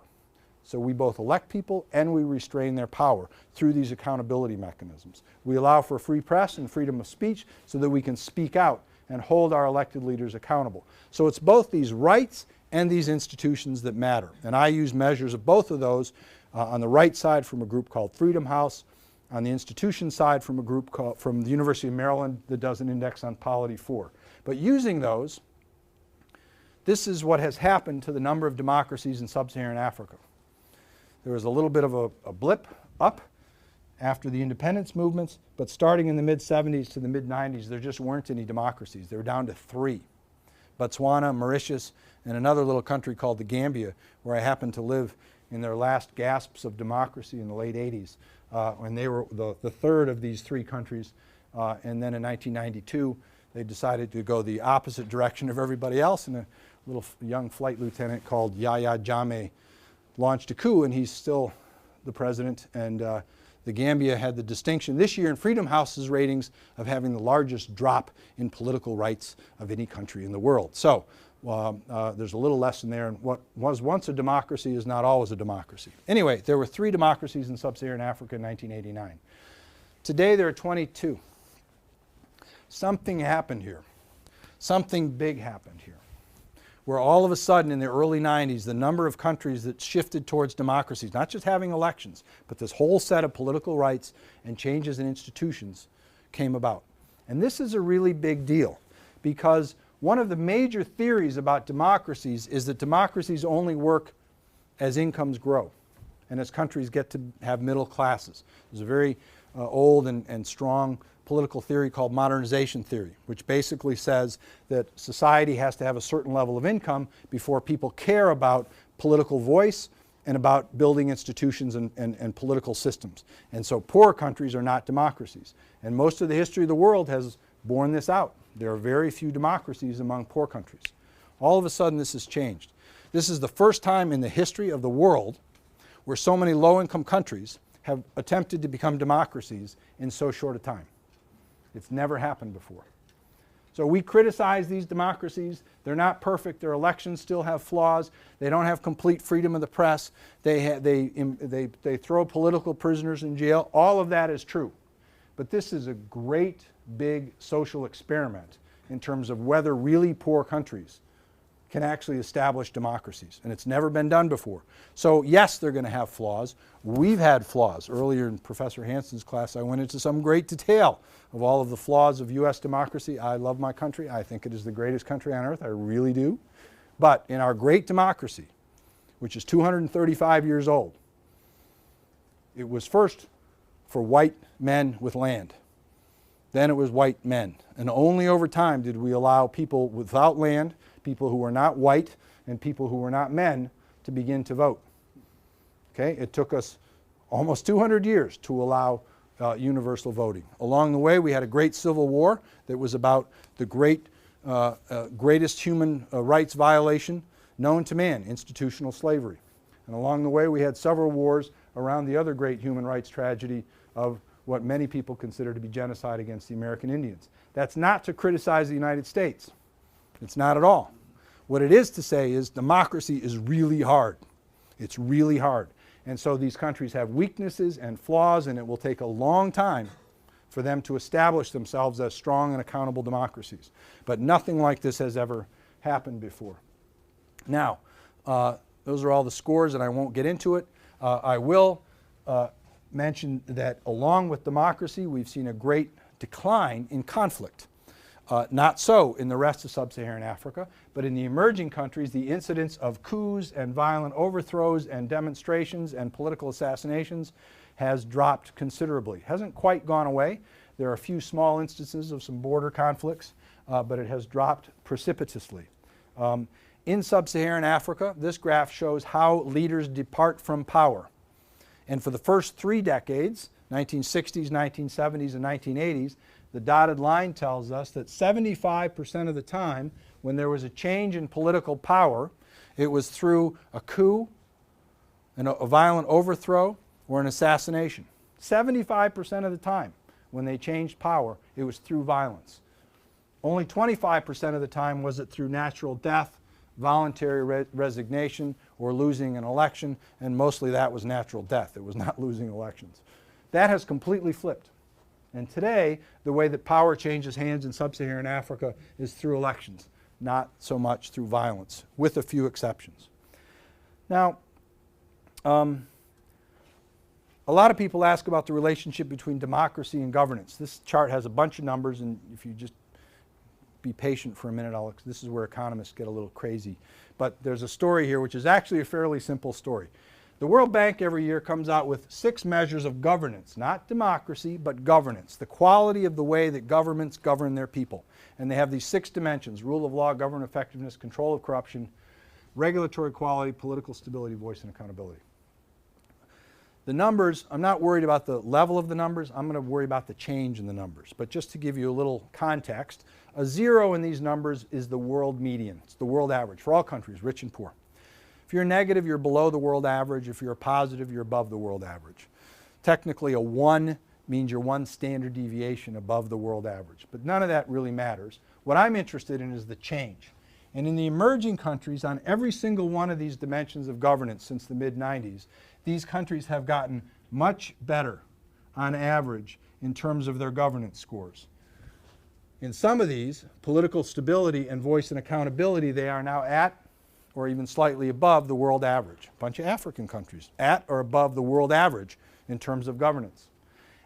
So we both elect people and we restrain their power through these accountability mechanisms. We allow for a free press and freedom of speech so that we can speak out and hold our elected leaders accountable. So it's both these rights and these institutions that matter. And I use measures of both of those on the right side from a group called Freedom House, on the institution side from a group from the University of Maryland that does an index on Polity 4. But using those, this is what has happened to the number of democracies in sub-Saharan Africa. There was a little bit of a blip up after the independence movements, but starting in the mid-70s to the mid-90s, there just weren't any democracies. They were down to 3. Botswana, Mauritius, and another little country called the Gambia, where I happened to live in their last gasps of democracy in the late 80s. When they were the third of these 3 countries. And then in 1992, they decided to go the opposite direction of everybody else, and a little young flight lieutenant called Yahya Jammeh launched a coup, and he's still the president, and The Gambia had the distinction this year in Freedom House's ratings of having the largest drop in political rights of any country in the world. So there's a little lesson there, and what was once a democracy is not always a democracy. Anyway, there were 3 democracies in sub-Saharan Africa in 1989. Today there are 22. Something happened here. Something big happened here, where all of a sudden in the early 90s, the number of countries that shifted towards democracies, not just having elections, but this whole set of political rights and changes in institutions came about. And this is a really big deal, because one of the major theories about democracies is that democracies only work as incomes grow and as countries get to have middle classes. There's a very old and strong political theory called modernization theory, which basically says that society has to have a certain level of income before people care about political voice and about building institutions and political systems. And so poor countries are not democracies. And most of the history of the world has borne this out. There are very few democracies among poor countries. All of a sudden this has changed. This is the first time in the history of the world where so many low-income countries have attempted to become democracies in so short a time. It's never happened before. So we criticize these democracies. They're not perfect. Their elections still have flaws. They don't have complete freedom of the press. They throw political prisoners in jail. All of that is true. But this is a great big social experiment in terms of whether really poor countries can actually establish democracies. And it's never been done before. So yes, they're going to have flaws. We've had flaws. Earlier in Professor Hanson's class, I went into some great detail of all of the flaws of U.S. democracy. I love my country. I think it is the greatest country on earth. I really do. But in our great democracy, which is 235 years old, it was first for white men with land. Then it was white men. And only over time did we allow people without land, people who were not white, and people who were not men to begin to vote. Okay? It took us almost 200 years to allow universal voting. Along the way, we had a great civil war that was about the greatest human rights violation known to man, institutional slavery. And along the way, we had several wars around the other great human rights tragedy of what many people consider to be genocide against the American Indians. That's not to criticize the United States. It's not at all. What it is to say is democracy is really hard. It's really hard. And so these countries have weaknesses and flaws, and it will take a long time for them to establish themselves as strong and accountable democracies. But nothing like this has ever happened before. Now, those are all the scores, and I won't get into it. I will mention that along with democracy, we've seen a great decline in conflict. Not so in the rest of sub-Saharan Africa, but in the emerging countries, the incidence of coups and violent overthrows and demonstrations and political assassinations has dropped considerably. It hasn't quite gone away. There are a few small instances of some border conflicts, but it has dropped precipitously. In sub-Saharan Africa, this graph shows how leaders depart from power. And for the first 3 decades, 1960s, 1970s, and 1980s, the dotted line tells us that 75% of the time when there was a change in political power, it was through a coup, a violent overthrow, or an assassination. 75% of the time when they changed power, it was through violence. Only 25% of the time was it through natural death, voluntary resignation, or losing an election, and mostly that was natural death. It was not losing elections. That has completely flipped. And today, the way that power changes hands in sub-Saharan Africa is through elections, not so much through violence, with a few exceptions. Now, a lot of people ask about the relationship between democracy and governance. This chart has a bunch of numbers, and if you just be patient for a minute, this is where economists get a little crazy. But there's a story here which is actually a fairly simple story. The World Bank every year comes out with 6 measures of governance, not democracy, but governance, the quality of the way that governments govern their people. And they have these 6 dimensions: rule of law, government effectiveness, control of corruption, regulatory quality, political stability, voice, and accountability. The numbers, I'm not worried about the level of the numbers, I'm going to worry about the change in the numbers. But just to give you a little context, a 0 in these numbers is the world median. It's the world average for all countries, rich and poor. If you're negative, you're below the world average. If you're positive, you're above the world average. Technically, a 1 means you're 1 standard deviation above the world average. But none of that really matters. What I'm interested in is the change. And in the emerging countries, on every single one of these dimensions of governance since the mid-90s, these countries have gotten much better on average in terms of their governance scores. In some of these, political stability and voice and accountability, they are now at or even slightly above the world average. A bunch of African countries at or above the world average in terms of governance.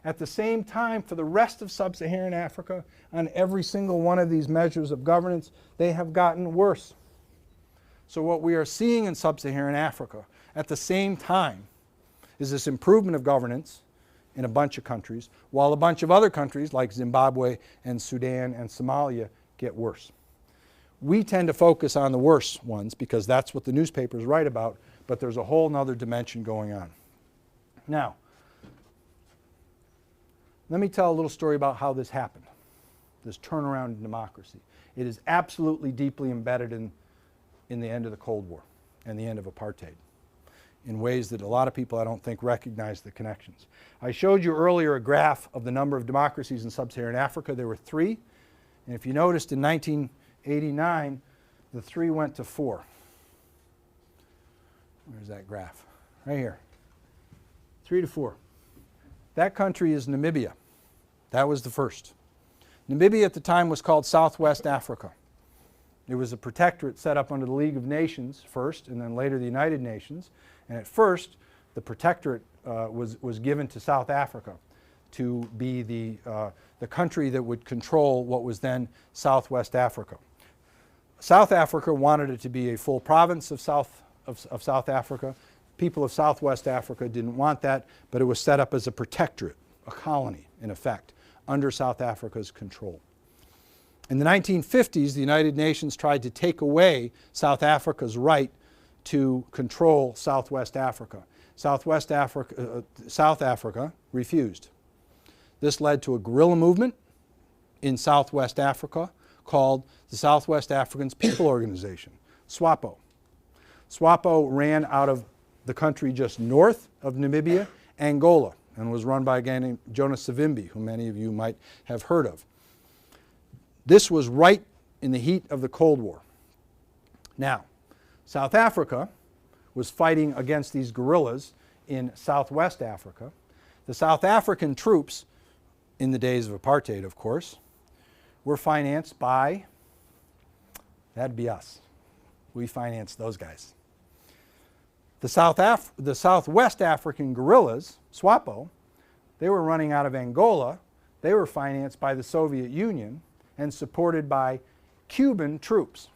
At the same time, for the rest of sub-Saharan Africa, on every single one of these measures of governance, they have gotten worse. So what we are seeing in sub-Saharan Africa at the same time is this improvement of governance in a bunch of countries, while a bunch of other countries like Zimbabwe and Sudan and Somalia get worse. We tend to focus on the worse ones because that's what the newspapers write about, but there's a whole other dimension going on. Now, let me tell a little story about how this happened, this turnaround in democracy. It is absolutely deeply embedded in the end of the Cold War and the end of apartheid in ways that a lot of people, I don't think, recognize the connections. I showed you earlier a graph of the number of democracies in sub-Saharan Africa. There were 3. And if you noticed in 1989, the 3 went to 4. Where's that graph? Right here. 3 to 4. That country is Namibia. That was the first. Namibia at the time was called Southwest Africa. It was a protectorate set up under the League of Nations first, and then later the United Nations. And at first, the protectorate was given to South Africa to be the country that would control what was then Southwest Africa. South Africa wanted it to be a full province of South Africa. People of Southwest Africa didn't want that, but it was set up as a protectorate, a colony, in effect, under South Africa's control. In the 1950s, the United Nations tried to take away South Africa's right to control Southwest Africa. South Africa refused. This led to a guerrilla movement in Southwest Africa called the Southwest Africans People Organization, SWAPO. SWAPO ran out of the country just north of Namibia, Angola, and was run by a guy named Jonas Savimbi, who many of you might have heard of. This was right in the heat of the Cold War. Now, South Africa was fighting against these guerrillas in Southwest Africa. The South African troops, in the days of apartheid, of course, were financed by, that'd be us. We financed those guys. The Southwest African guerrillas, SWAPO, they were running out of Angola. They were financed by the Soviet Union and supported by Cuban troops,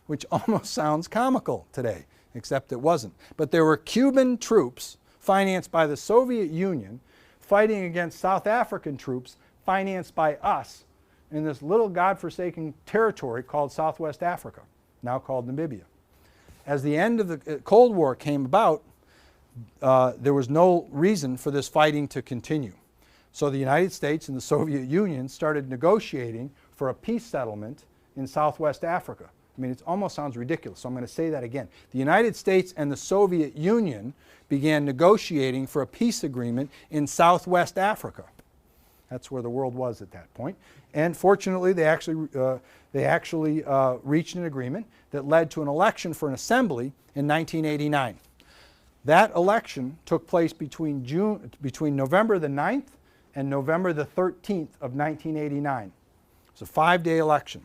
which almost sounds comical today, except it wasn't. But there were Cuban troops financed by the Soviet Union fighting against South African troops financed by us in this little godforsaken territory called Southwest Africa, now called Namibia. As the end of the Cold War came about, there was no reason for this fighting to continue. So the United States and the Soviet Union started negotiating for a peace settlement in Southwest Africa. I mean, it almost sounds ridiculous, so I'm going to say that again. The United States and the Soviet Union began negotiating for a peace agreement in Southwest Africa. That's where the world was at that point. And fortunately, they actually reached an agreement that led to an election for an assembly in 1989. That election took place between November the 9th and November the 13th of 1989. It was a 5-day election.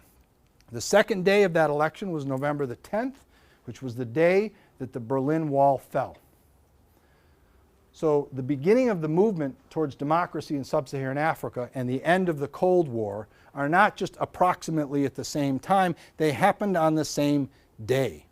The second day of that election was November the 10th, which was the day that the Berlin Wall fell. So the beginning of the movement towards democracy in sub-Saharan Africa and the end of the Cold War are not just approximately at the same time, they happened on the same day.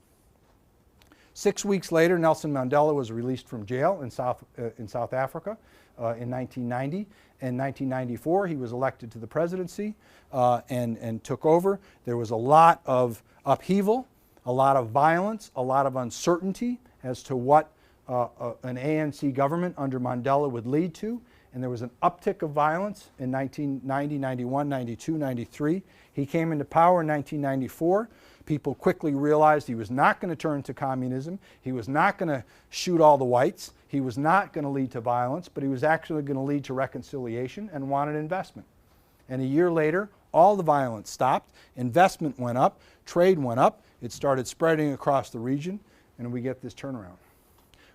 6 weeks later, Nelson Mandela was released from jail in South Africa in 1990. In 1994, he was elected to the presidency and took over. There was a lot of upheaval, a lot of violence, a lot of uncertainty as to what an ANC government under Mandela would lead to. and there was an uptick of violence in 1990, 91, 92, 93. He came into power in 1994. People quickly realized he was not going to turn to communism. He was not going to shoot all the whites. He was not going to lead to violence, but he was actually going to lead to reconciliation and wanted investment. And a year later, all the violence stopped, investment went up, trade went up, it started spreading across the region, and we get this turnaround.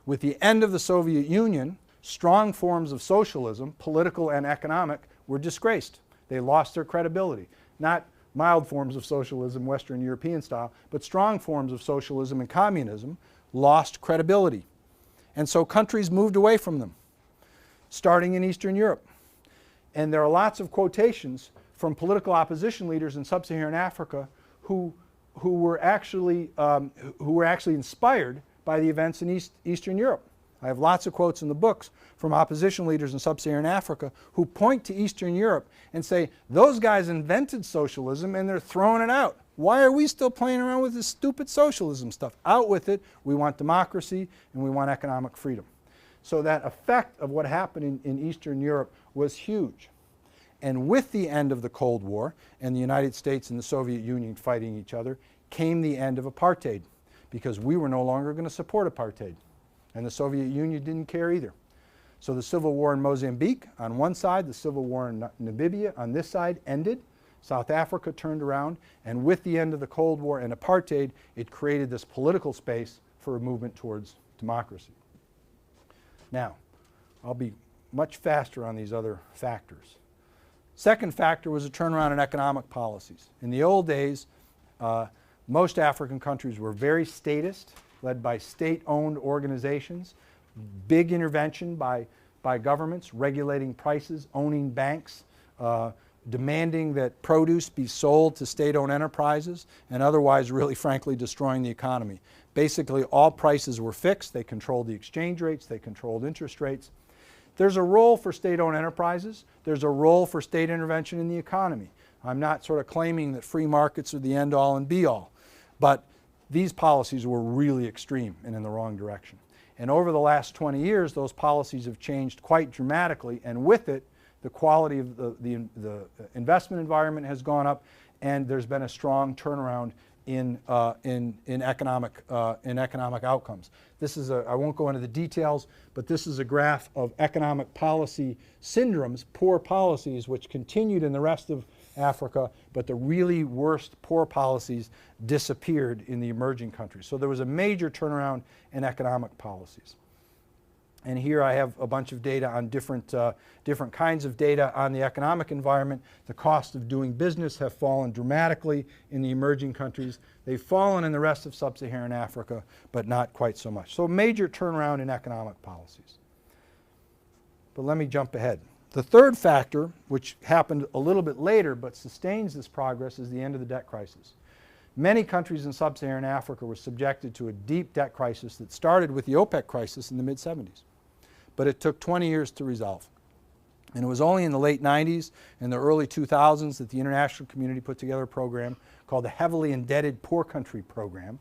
With the end of the Soviet Union, strong forms of socialism, political and economic, were disgraced. They lost their credibility. Not mild forms of socialism, Western European style, but strong forms of socialism and communism lost credibility. And so countries moved away from them, starting in Eastern Europe. And there are lots of quotations from political opposition leaders in sub-Saharan Africa who were actually inspired by the events in Eastern Europe. I have lots of quotes in the books from opposition leaders in sub-Saharan Africa who point to Eastern Europe and say, those guys invented socialism and they're throwing it out. Why are we still playing around with this stupid socialism stuff? Out with it. We want democracy and we want economic freedom. So that effect of what happened in Eastern Europe was huge. And with the end of the Cold War and the United States and the Soviet Union fighting each other came the end of apartheid, because we were no longer going to support apartheid. And the Soviet Union didn't care either. So the civil war in Mozambique on one side, the civil war in Namibia on this side ended. South Africa turned around, and with the end of the Cold War and apartheid, it created this political space for a movement towards democracy. Now, I'll be much faster on these other factors. Second factor was a turnaround in economic policies. In the old days, most African countries were very statist, led by state-owned organizations, big intervention by governments, regulating prices, owning banks, demanding that produce be sold to state-owned enterprises, and otherwise really frankly destroying the economy. Basically all prices were fixed, they controlled the exchange rates, they controlled interest rates. There's a role for state-owned enterprises, there's a role for state intervention in the economy. I'm not sort of claiming that free markets are the end-all and be-all, but these policies were really extreme and in the wrong direction. And over the last 20 years, those policies have changed quite dramatically, and with it, the quality of the investment environment has gone up, and there's been a strong turnaround in economic outcomes. This is I won't go into the details, but this is a graph of economic policy syndromes, poor policies, which continued in the rest of Africa, but the really worst poor policies disappeared in the emerging countries. So there was a major turnaround in economic policies. And here I have a bunch of data on different kinds of data on the economic environment. The cost of doing business have fallen dramatically in the emerging countries. They've fallen in the rest of sub-Saharan Africa, but not quite so much. So a major turnaround in economic policies. But let me jump ahead. The third factor, which happened a little bit later but sustains this progress, is the end of the debt crisis. Many countries in sub-Saharan Africa were subjected to a deep debt crisis that started with the OPEC crisis in the mid-70s. But it took 20 years to resolve. And it was only in the late 90s and the early 2000s that the international community put together a program called the Heavily Indebted Poor Country Program.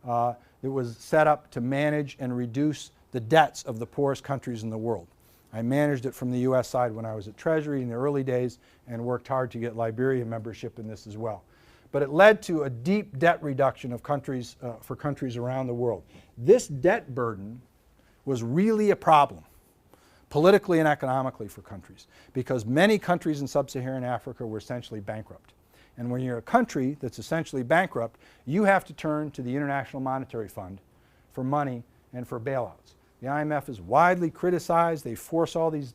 It was set up to manage and reduce the debts of the poorest countries in the world. I managed it from the US side when I was at Treasury in the early days and worked hard to get Liberia membership in this as well. But it led to a deep debt reduction of countries, for countries around the world. This debt burden was really a problem, politically and economically, for countries, because many countries in sub-Saharan Africa were essentially bankrupt. And when you're a country that's essentially bankrupt, you have to turn to the International Monetary Fund for money and for bailouts. The IMF is widely criticized. They force all these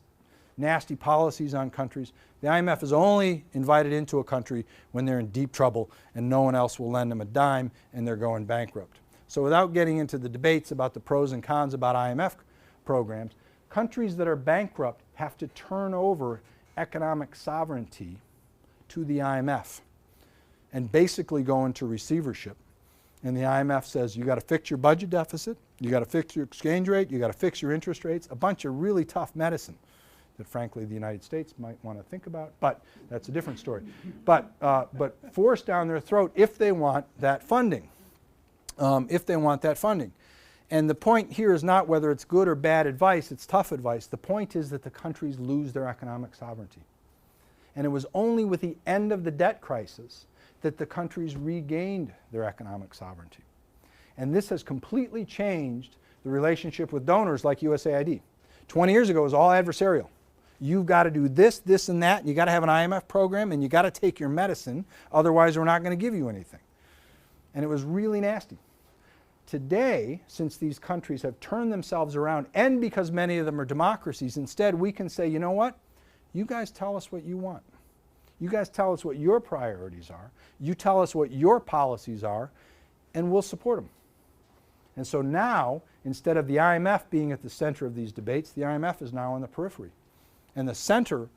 nasty policies on countries. The IMF is only invited into a country when they're in deep trouble and no one else will lend them a dime and they're going bankrupt. So without getting into the debates about the pros and cons about IMF programs, countries that are bankrupt have to turn over economic sovereignty to the IMF and basically go into receivership. And the IMF says, you got to fix your budget deficit, you got to fix your exchange rate, you got to fix your interest rates, a bunch of really tough medicine that frankly the United States might want to think about, but that's a different story. But force down their throat if they want that funding. And the point here is not whether it's good or bad advice, it's tough advice. The point is that the countries lose their economic sovereignty. And it was only with the end of the debt crisis that the countries regained their economic sovereignty. And this has completely changed the relationship with donors like USAID. 20 years ago, it was all adversarial. You've got to do this, this, and that. You got to have an IMF program, and you got to take your medicine. Otherwise, we're not going to give you anything. And it was really nasty. Today, since these countries have turned themselves around, and because many of them are democracies, instead we can say, you know what? You guys tell us what you want. You guys tell us what your priorities are. You tell us what your policies are, and we'll support them. And so now, instead of the IMF being at the center of these debates, the IMF is now on the periphery. And the center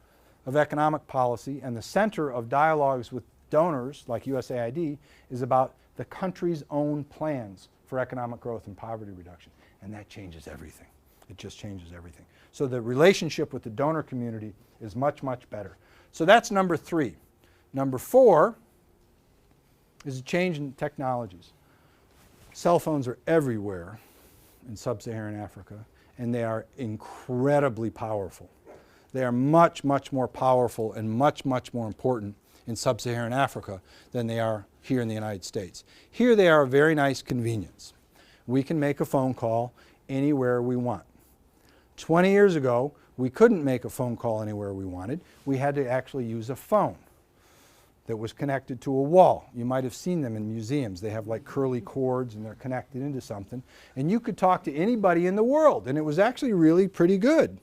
of economic policy and the center of dialogues with donors like USAID is about the country's own plans for economic growth and poverty reduction. And that changes everything. It just changes everything. So the relationship with the donor community is much, much better. So that's number 3. Number 4 is a change in technologies. Cell phones are everywhere in sub-Saharan Africa, and they are incredibly powerful. They are much, much more powerful and much, much more important in sub-Saharan Africa than they are here in the United States. Here they are a very nice convenience. We can make a phone call anywhere we want. 20 years ago, we couldn't make a phone call anywhere we wanted. We had to actually use a phone that was connected to a wall. You might have seen them in museums. They have like curly cords and they're connected into something. And you could talk to anybody in the world, and it was actually really pretty good,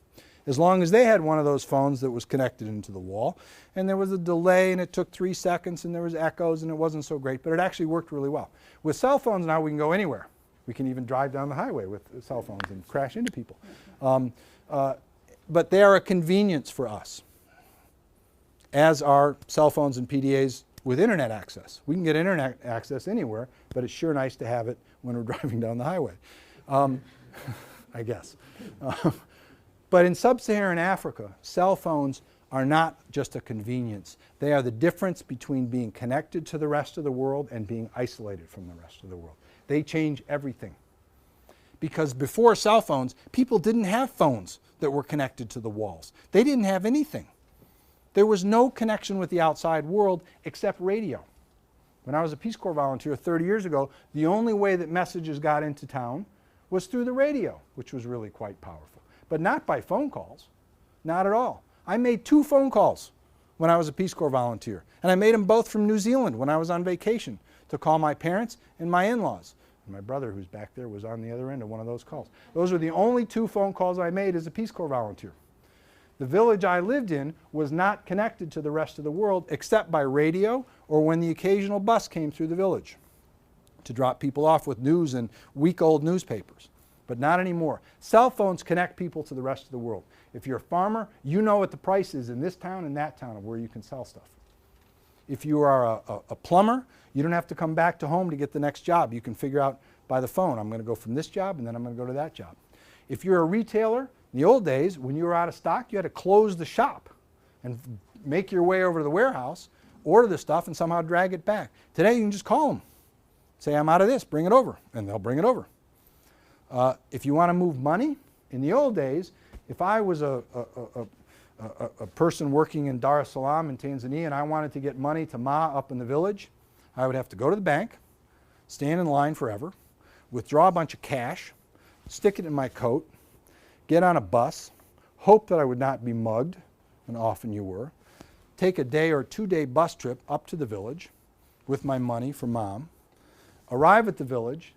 as long as they had one of those phones that was connected into the wall. And there was a delay, and it took 3 seconds, and there was echoes, and it wasn't so great, but it actually worked really well. With cell phones now, we can go anywhere. We can even drive down the highway with cell phones and crash into people. But they are a convenience for us, as are cell phones and PDAs with internet access. We can get internet access anywhere, but it's sure nice to have it when we're driving down the highway, I guess. But in sub-Saharan Africa, cell phones are not just a convenience. They are the difference between being connected to the rest of the world and being isolated from the rest of the world. They change everything. Because before cell phones, people didn't have phones that were connected to the walls. They didn't have anything. There was no connection with the outside world except radio. When I was a Peace Corps volunteer 30 years ago, the only way that messages got into town was through the radio, which was really quite powerful. But not by phone calls, not at all. I made 2 phone calls when I was a Peace Corps volunteer, and I made them both from New Zealand when I was on vacation to call my parents and my in-laws. And my brother, who's back there, was on the other end of one of those calls. Those were the only 2 phone calls I made as a Peace Corps volunteer. The village I lived in was not connected to the rest of the world except by radio or when the occasional bus came through the village to drop people off with news and week-old newspapers. But not anymore. Cell phones connect people to the rest of the world. If you're a farmer, you know what the price is in this town and that town of where you can sell stuff. If you are a plumber, you don't have to come back to home to get the next job. You can figure out by the phone, I'm going to go from this job and then I'm going to go to that job. If you're a retailer, in the old days, when you were out of stock, you had to close the shop and make your way over to the warehouse, order the stuff, and somehow drag it back. Today, you can just call them. Say, I'm out of this, bring it over, and they'll bring it over. If you want to move money, in the old days, if I was a person working in Dar es Salaam in Tanzania and I wanted to get money to Ma up in the village, I would have to go to the bank, stand in line forever, withdraw a bunch of cash, stick it in my coat, get on a bus, hope that I would not be mugged, and often you were, take a day or 2-day bus trip up to the village with my money for Mom, arrive at the village,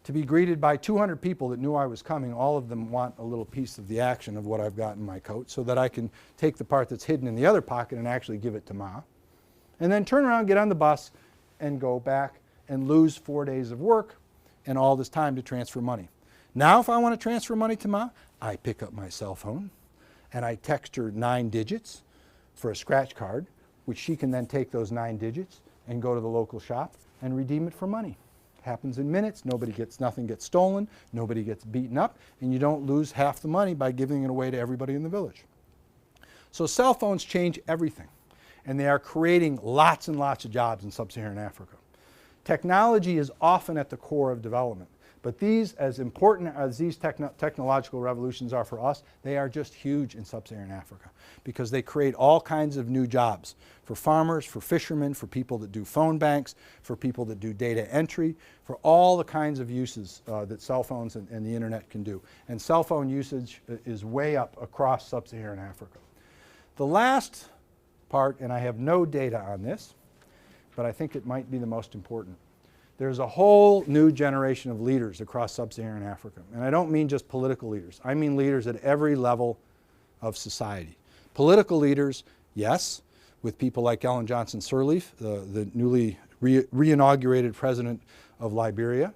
to be greeted by 200 people that knew I was coming. All of them want a little piece of the action of what I've got in my coat so that I can take the part that's hidden in the other pocket and actually give it to Ma. And then turn around, get on the bus, and go back and lose 4 days of work and all this time to transfer money. Now if I want to transfer money to Ma, I pick up my cell phone and I text her 9 digits for a scratch card, which she can then take those 9 digits and go to the local shop and redeem it for money. Happens in minutes, nothing gets stolen, nobody gets beaten up, and you don't lose half the money by giving it away to everybody in the village. So cell phones change everything, and they are creating lots and lots of jobs in sub-Saharan Africa. Technology is often at the core of development, But these, as important as these technological revolutions are for us, they are just huge in sub-Saharan Africa because they create all kinds of new jobs for farmers, for fishermen, for people that do phone banks, for people that do data entry, for all the kinds of uses that cell phones and the internet can do. And cell phone usage is way up across sub-Saharan Africa. The last part, and I have no data on this, but I think it might be the most important. There's a whole new generation of leaders across sub-Saharan Africa. And I don't mean just political leaders. I mean leaders at every level of society. Political leaders, yes, with people like Ellen Johnson Sirleaf, the newly re-inaugurated president of Liberia,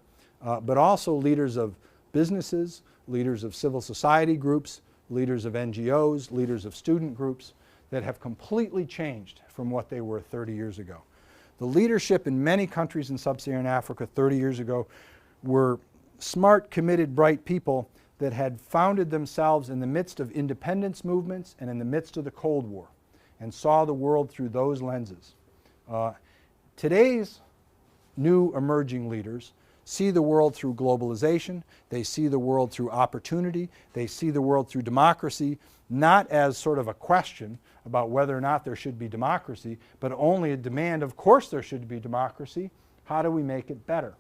but also leaders of businesses, leaders of civil society groups, leaders of NGOs, leaders of student groups that have completely changed from what they were 30 years ago. The leadership in many countries in sub-Saharan Africa 30 years ago were smart, committed, bright people that had founded themselves in the midst of independence movements and in the midst of the Cold War and saw the world through those lenses. Today's new emerging leaders see the world through globalization, they see the world through opportunity, they see the world through democracy, not as sort of a question about whether or not there should be democracy, but only a demand, of course there should be democracy, how do we make it better?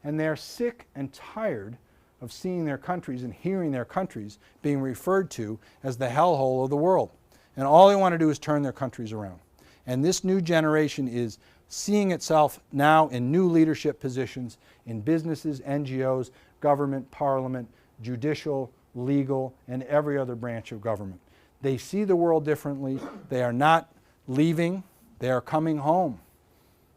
And they're sick and tired of seeing their countries and hearing their countries being referred to as the hellhole of the world. And all they want to do is turn their countries around. And this new generation is seeing itself now in new leadership positions in businesses, NGOs, government, parliament, judicial, legal, and every other branch of government. They see the world differently. They are not leaving. They are coming home.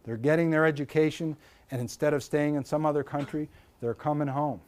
They're getting their education, and instead of staying in some other country, they're coming home.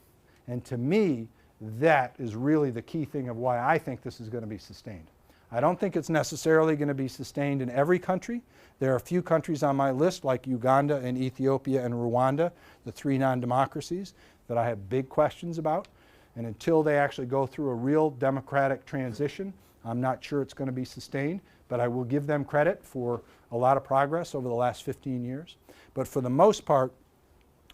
And to me, that is really the key thing of why I think this is going to be sustained. I don't think it's necessarily going to be sustained in every country. There are a few countries on my list like Uganda and Ethiopia and Rwanda, the three non-democracies, that I have big questions about. And until they actually go through a real democratic transition, I'm not sure it's going to be sustained, but I will give them credit for a lot of progress over the last 15 years. But for the most part,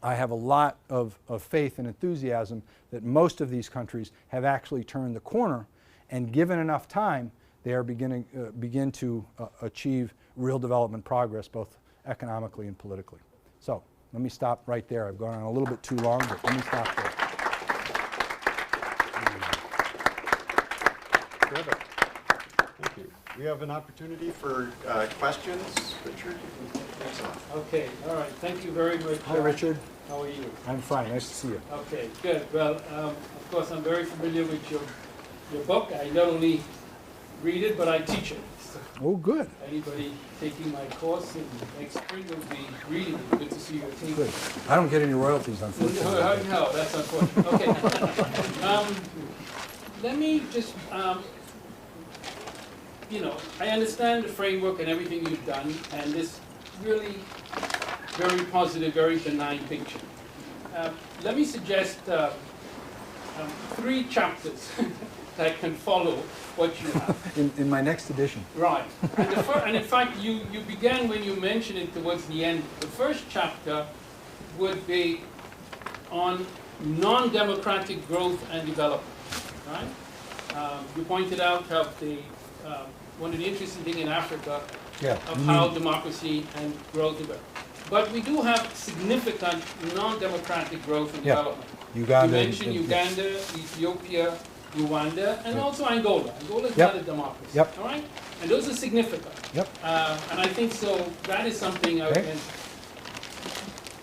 I have a lot of faith and enthusiasm that most of these countries have actually turned the corner, and given enough time, they are begin to achieve real development progress, both economically and politically. So let me stop right there. I've gone on a little bit too long, but let me stop there. Terrific. Thank you. We have an opportunity for questions. Richard? Excellent. Okay, all right, thank you very much. Hi, Richard. How are you? I'm fine. Nice to see you. Okay, good. Well, of course, I'm very familiar with your book. I not only read it, but I teach it. So Oh, good. anybody taking my course in next spring will be reading it. Good to see you. Good. I don't get any royalties, unfortunately. No, that's unfortunate. Okay. Let me just, I understand the framework and everything you've done, and this really very positive, very benign picture. Let me suggest 3 chapters that can follow what you have. In my next edition. Right. And in fact, you began when you mentioned it towards the end. The first chapter would be on non-democratic growth and development. Right? You pointed out how one of the interesting things in Africa of how democracy and growth develop. But we do have significant non-democratic growth and development. Uganda. You mentioned Uganda, Ethiopia, Rwanda, and also Angola. Angola is not a democracy. Yep. All right? And those are significant. Yep. And I think so that is something I would.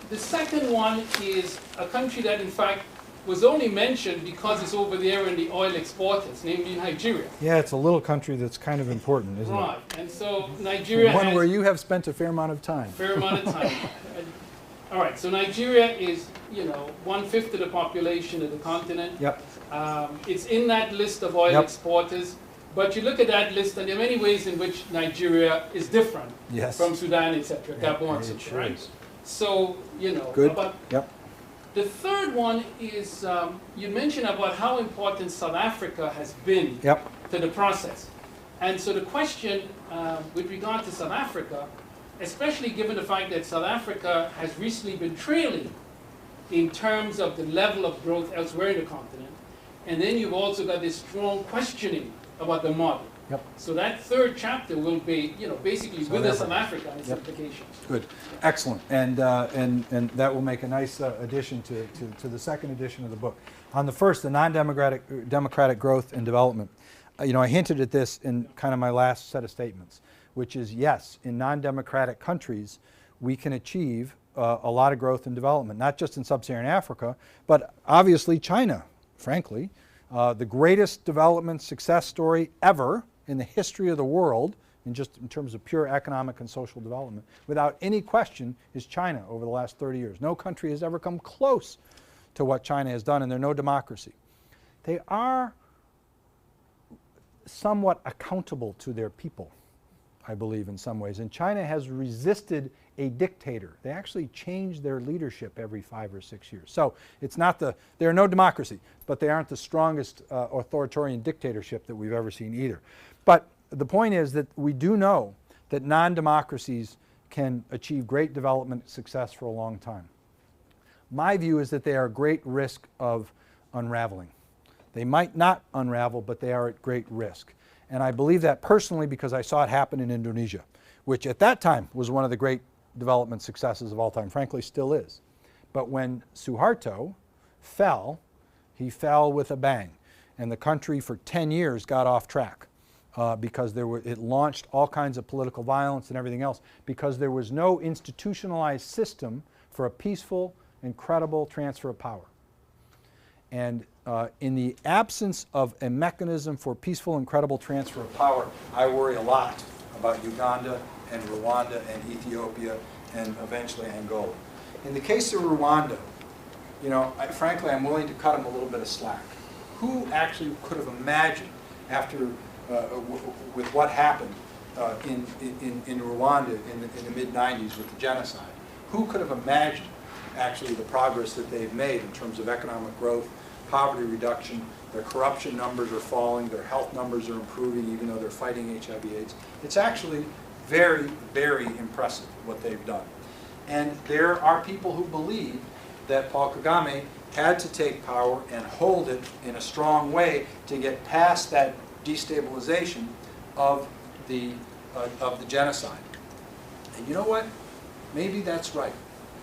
The second one is a country that in fact was only mentioned because it's over there in the oil exporters, namely Nigeria. Yeah, it's a little country that's kind of important, isn't it? Right. And so Nigeria One has where you have spent a fair amount of time. fair amount of time. All right, so Nigeria is, 1/5 of the population of the continent. Yep. It's in that list of oil exporters, but you look at that list, and there are many ways in which Nigeria is different from Sudan, etc., Gabon, etc. Sure right? is. So, Good. But the third one is you mentioned about how important South Africa has been to the process. And so the question with regard to South Africa, especially given the fact that South Africa has recently been trailing in terms of the level of growth elsewhere in the continent. And then you've also got this strong questioning about the model. Yep. So that third chapter will be, basically with us on Africa and its Yep. implications. Good, excellent, and that will make a nice addition to the second edition of the book. On the first, the democratic growth and development, I hinted at this in kind of my last set of statements, which is yes, in non-democratic countries, we can achieve a lot of growth and development, not just in sub-Saharan Africa, but obviously China, frankly. The greatest development success story ever in the history of the world, in terms of pure economic and social development, without any question, is China over the last 30 years. No country has ever come close to what China has done, and they're no democracy. They are somewhat accountable to their people, I believe, in some ways. And China has resisted a dictator. They actually change their leadership every 5 or 6 years. So it's not they're no democracy, but they aren't the strongest authoritarian dictatorship that we've ever seen either. But the point is that we do know that non-democracies can achieve great development success for a long time. My view is that they are at great risk of unraveling. They might not unravel, but they are at great risk. And I believe that personally because I saw it happen in Indonesia, which at that time was one of the great development successes of all time, frankly still is. But when Suharto fell, he fell with a bang. And the country for 10 years got off track because it launched all kinds of political violence and everything else because there was no institutionalized system for a peaceful and credible transfer of power. And in the absence of a mechanism for peaceful and credible transfer of power, I worry a lot about Uganda and Rwanda and Ethiopia and eventually Angola. In the case of Rwanda, frankly, I'm willing to cut them a little bit of slack. Who actually could have imagined after, with what happened in Rwanda in the mid-90s with the genocide, who could have imagined actually the progress that they've made in terms of economic growth, poverty reduction, their corruption numbers are falling, their health numbers are improving even though they're fighting HIV/AIDS. It's actually very, very impressive what they've done. And there are people who believe that Paul Kagame had to take power and hold it in a strong way to get past that destabilization of the genocide. And you know what? Maybe that's right.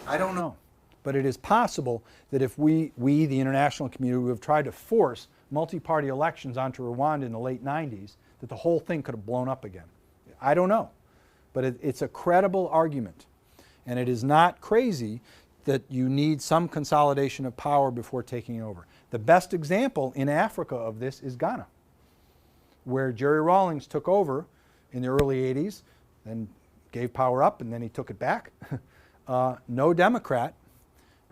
I don't know. But it is possible that if we, the international community, have tried to force multi-party elections onto Rwanda in the late 90s, that the whole thing could have blown up again. I don't know. But it's a credible argument. And it is not crazy that you need some consolidation of power before taking over. The best example in Africa of this is Ghana, where Jerry Rawlings took over in the early 80s and gave power up, and then he took it back. No Democrat,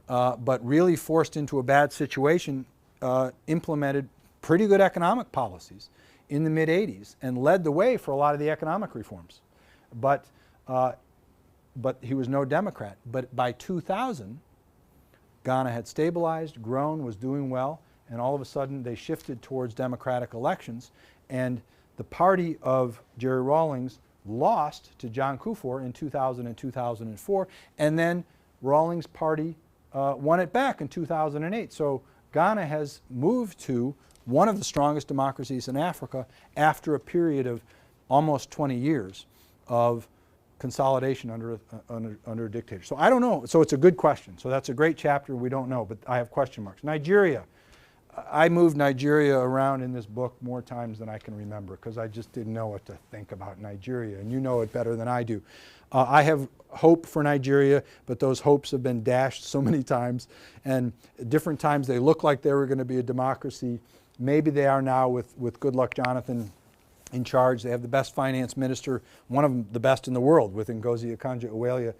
but really forced into a bad situation, implemented pretty good economic policies in the mid-80s and led the way for a lot of the economic reforms. But he was no Democrat. But by 2000, Ghana had stabilized, grown, was doing well, and all of a sudden they shifted towards democratic elections, and the party of Jerry Rawlings lost to John Kufuor in 2000 and 2004, and then Rawlings' party won it back in 2008. So Ghana has moved to one of the strongest democracies in Africa after a period of almost 20 years of consolidation under a dictator. So I don't know. So it's a good question. So that's a great chapter. We don't know, but I have question marks. Nigeria. I moved Nigeria around in this book more times than I can remember because I just didn't know what to think about Nigeria, and you know it better than I do. I have hope for Nigeria, but those hopes have been dashed so many times, and at different times they look like they were going to be a democracy. Maybe they are now with Goodluck Jonathan in charge. They have the best finance minister, one of them the best in the world, with Ngozi Okonjo-Iweala,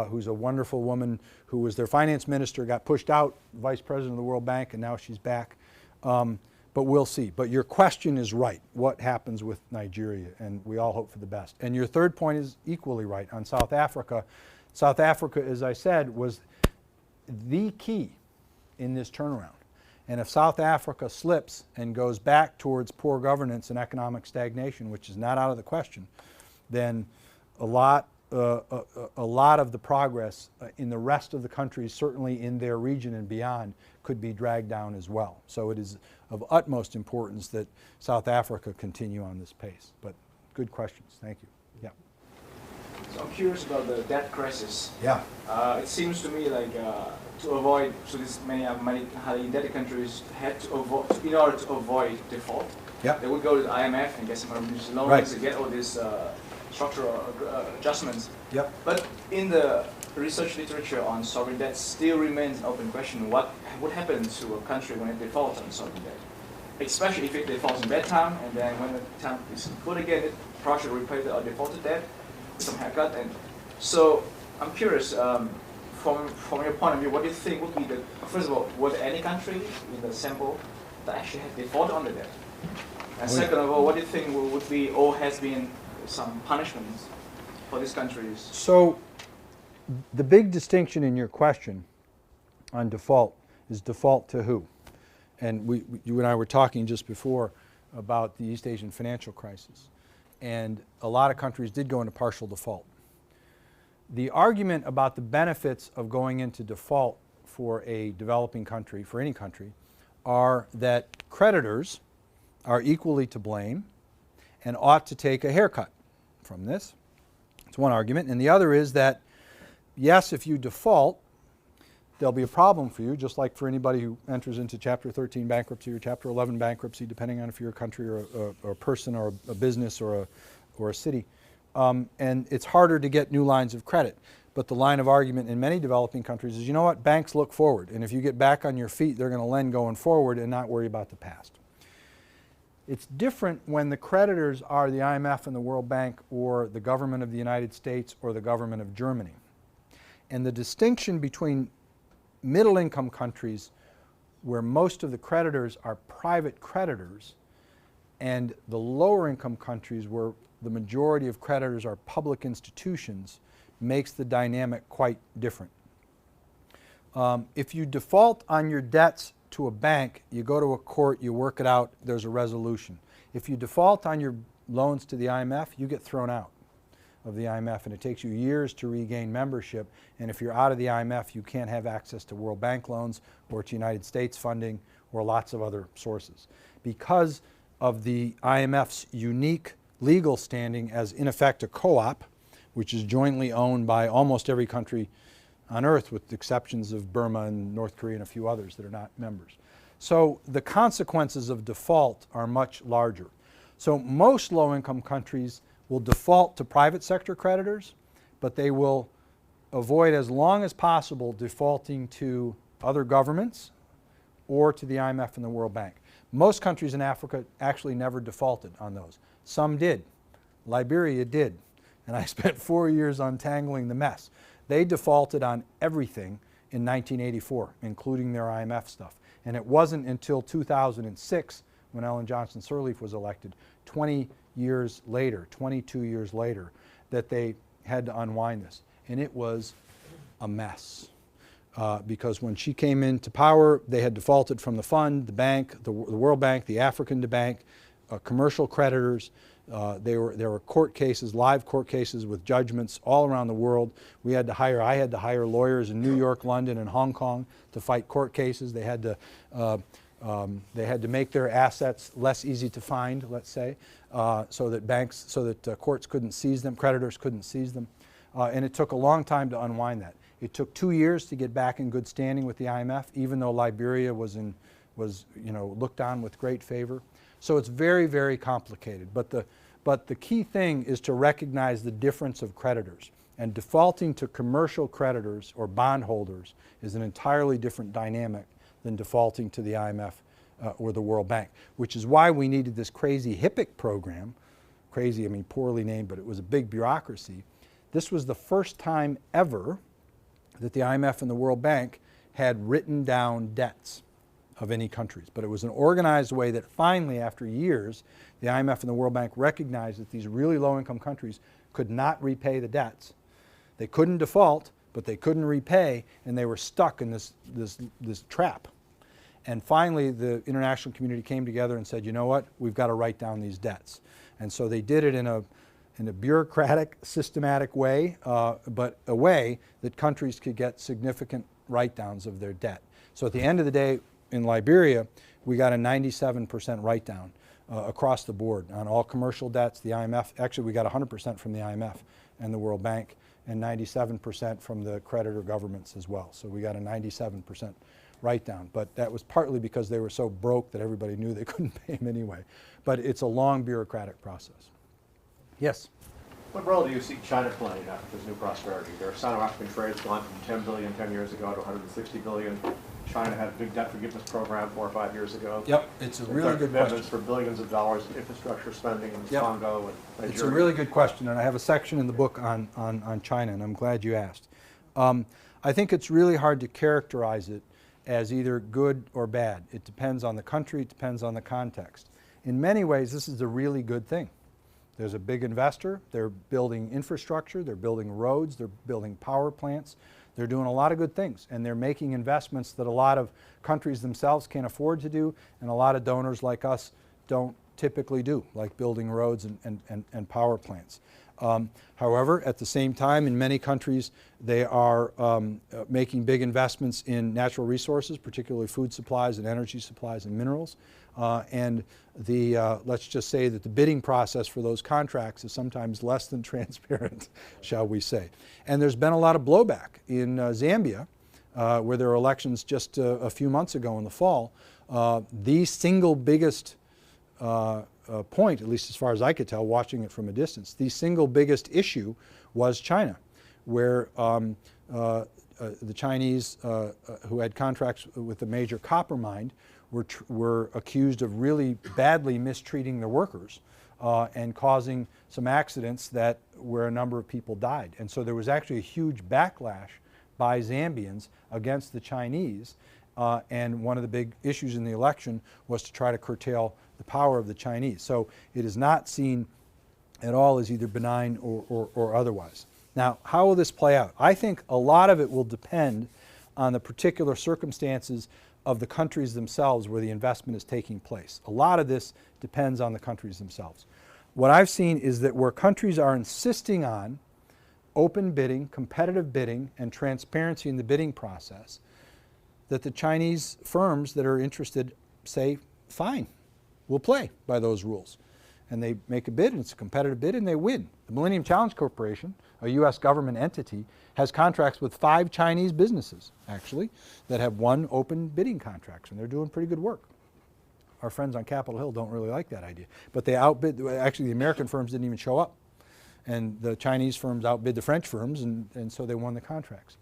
who's a wonderful woman who was their finance minister, got pushed out, vice president of the World Bank, and now she's back. But we'll see. But your question is right. What happens with Nigeria? And we all hope for the best. And your third point is equally right on South Africa. South Africa, as I said, was the key in this turnaround. And if South Africa slips and goes back towards poor governance and economic stagnation, which is not out of the question, then a lot a lot of the progress in the rest of the countries, certainly in their region and beyond, could be dragged down as well. So it is of utmost importance that South Africa continue on this pace. But good questions. Thank you. Yeah. So I'm curious about the debt crisis. Yeah. It seems to me like to avoid, so this many highly indebted countries had to avoid, in order to avoid default, Yeah. they would go to the IMF and get some emergency loans Right. to get all these structural adjustments. Yep. But in the research literature on sovereign debt still remains an open question. What would happen to a country when it defaults on sovereign debt? Especially if it defaults in bad time, and then when the time is good again, it probably should repay the defaulted debt with some haircut. And so I'm curious, from your point of view, what do you think would be the, first of all, was there any country in the sample that actually had defaulted on the debt? And second of all, what do you think would be or has been some punishments for these countries? So the big distinction in your question on default is default to who? And you and I were talking just before about the East Asian financial crisis. And a lot of countries did go into partial default. The argument about the benefits of going into default for a developing country, for any country, are that creditors are equally to blame and ought to take a haircut from this. That's one argument. And the other is that, yes, if you default, there'll be a problem for you, just like for anybody who enters into Chapter 13 bankruptcy or Chapter 11 bankruptcy, depending on if you're a country or a person or a business or a city. And it's harder to get new lines of credit. But the line of argument in many developing countries is, you know what, banks look forward. And if you get back on your feet, they're going to lend going forward and not worry about the past. It's different when the creditors are the IMF and the World Bank or the government of the United States or the government of Germany. And the distinction between middle-income countries, where most of the creditors are private creditors, and the lower-income countries, where the majority of creditors are public institutions, makes the dynamic quite different. If you default on your debts to a bank, you go to a court, you work it out, there's a resolution. If you default on your loans to the IMF, you get thrown out of the IMF, and it takes you years to regain membership. And if you're out of the IMF, you can't have access to World Bank loans or to United States funding or lots of other sources. Because of the IMF's unique legal standing as, in effect, a co-op, which is jointly owned by almost every country on earth, with the exceptions of Burma and North Korea and a few others that are not members. So the consequences of default are much larger. So most low-income countries will default to private sector creditors, but they will avoid as long as possible defaulting to other governments or to the IMF and the World Bank. Most countries in Africa actually never defaulted on those. Some did. Liberia did. And I spent 4 years untangling the mess. They defaulted on everything in 1984, including their IMF stuff. And it wasn't until 2006, when Ellen Johnson Sirleaf was elected, 22 years later, that they had to unwind this. And it was a mess. Because when she came into power, they had defaulted from the fund, the bank, the World Bank, the African Bank, commercial creditors. There were court cases, live court cases with judgments all around the world. I had to hire lawyers in New York, London, and Hong Kong to fight court cases. They had to make their assets less easy to find, let's say, so that courts couldn't seize them, creditors couldn't seize them. And it took a long time to unwind that. It took 2 years to get back in good standing with the IMF, even though Liberia was looked on with great favor. So it's very, very complicated. But the key thing is to recognize the difference of creditors. And defaulting to commercial creditors or bondholders is an entirely different dynamic than defaulting to the IMF or the World Bank, which is why we needed this crazy HIPC program. Crazy, I mean poorly named, but it was a big bureaucracy. This was the first time ever that the IMF and the World Bank had written down debts of any countries. But it was an organized way that finally, after years, the IMF and the World Bank recognized that these really low-income countries could not repay the debts. They couldn't default, but they couldn't repay, and they were stuck in this trap. And finally, the international community came together and said, you know what, we've got to write down these debts. And so they did it in in a bureaucratic, systematic way, but a way that countries could get significant write-downs of their debt. So at the end of the day, in Liberia, we got a 97% write-down across the board on all commercial debts. The IMF, actually we got 100% from the IMF and the World Bank, and 97% from the creditor governments as well. So we got a 97% write-down. But that was partly because they were so broke that everybody knew they couldn't pay them anyway. But it's a long bureaucratic process. Yes? What role do you see China playing in Africa's new prosperity? Their Sino-African trade has gone from 10 billion 10 years ago to 160 billion. China had a big debt forgiveness program 4 or 5 years ago. Yep, it's a really good question. For billions of dollars in infrastructure spending in Congo and Nigeria. It's a really good question, and I have a section in the book on China, and I'm glad you asked. I think it's really hard to characterize it as either good or bad. It depends on the country, it depends on the context. In many ways, this is a really good thing. There's a big investor, they're building infrastructure, they're building roads, they're building power plants. They're doing a lot of good things, and they're making investments that a lot of countries themselves can't afford to do, and a lot of donors like us don't typically do, like building roads and power plants. However, at the same time, in many countries, they are making big investments in natural resources, particularly food supplies and energy supplies and minerals. And let's just say that the bidding process for those contracts is sometimes less than transparent, shall we say. And there's been a lot of blowback in Zambia, where there were elections just a few months ago in the fall. The single biggest point, at least as far as I could tell, watching it from a distance, the single biggest issue was China, where the Chinese who had contracts with the major copper mine were accused of really badly mistreating their workers and causing some accidents where a number of people died. And so there was actually a huge backlash by Zambians against the Chinese, and one of the big issues in the election was to try to curtail the power of the Chinese. So it is not seen at all as either benign or otherwise. Now, how will this play out? I think a lot of it will depend on the particular circumstances of the countries themselves where the investment is taking place. A lot of this depends on the countries themselves. What I've seen is that where countries are insisting on open bidding, competitive bidding, and transparency in the bidding process, that the Chinese firms that are interested say, fine, we'll play by those rules. And they make a bid, and it's a competitive bid, and they win. The Millennium Challenge Corporation, a U.S. government entity, has contracts with 5 Chinese businesses, actually, that have won open bidding contracts, and they're doing pretty good work. Our friends on Capitol Hill don't really like that idea. But they outbid, actually the American firms didn't even show up. And the Chinese firms outbid the French firms, and so they won the contracts.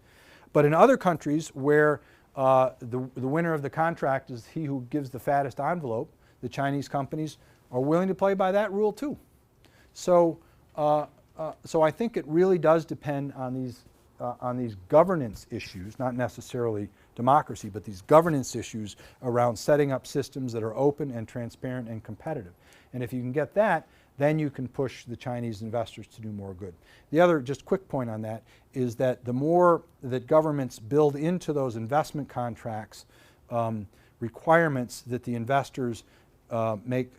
But in other countries where the winner of the contract is he who gives the fattest envelope, the Chinese companies are willing to play by that rule too. So, so I think it really does depend on these governance issues, not necessarily democracy, but these governance issues around setting up systems that are open and transparent and competitive. And if you can get that, then you can push the Chinese investors to do more good. The other just quick point on that is that the more that governments build into those investment contracts requirements that the investors make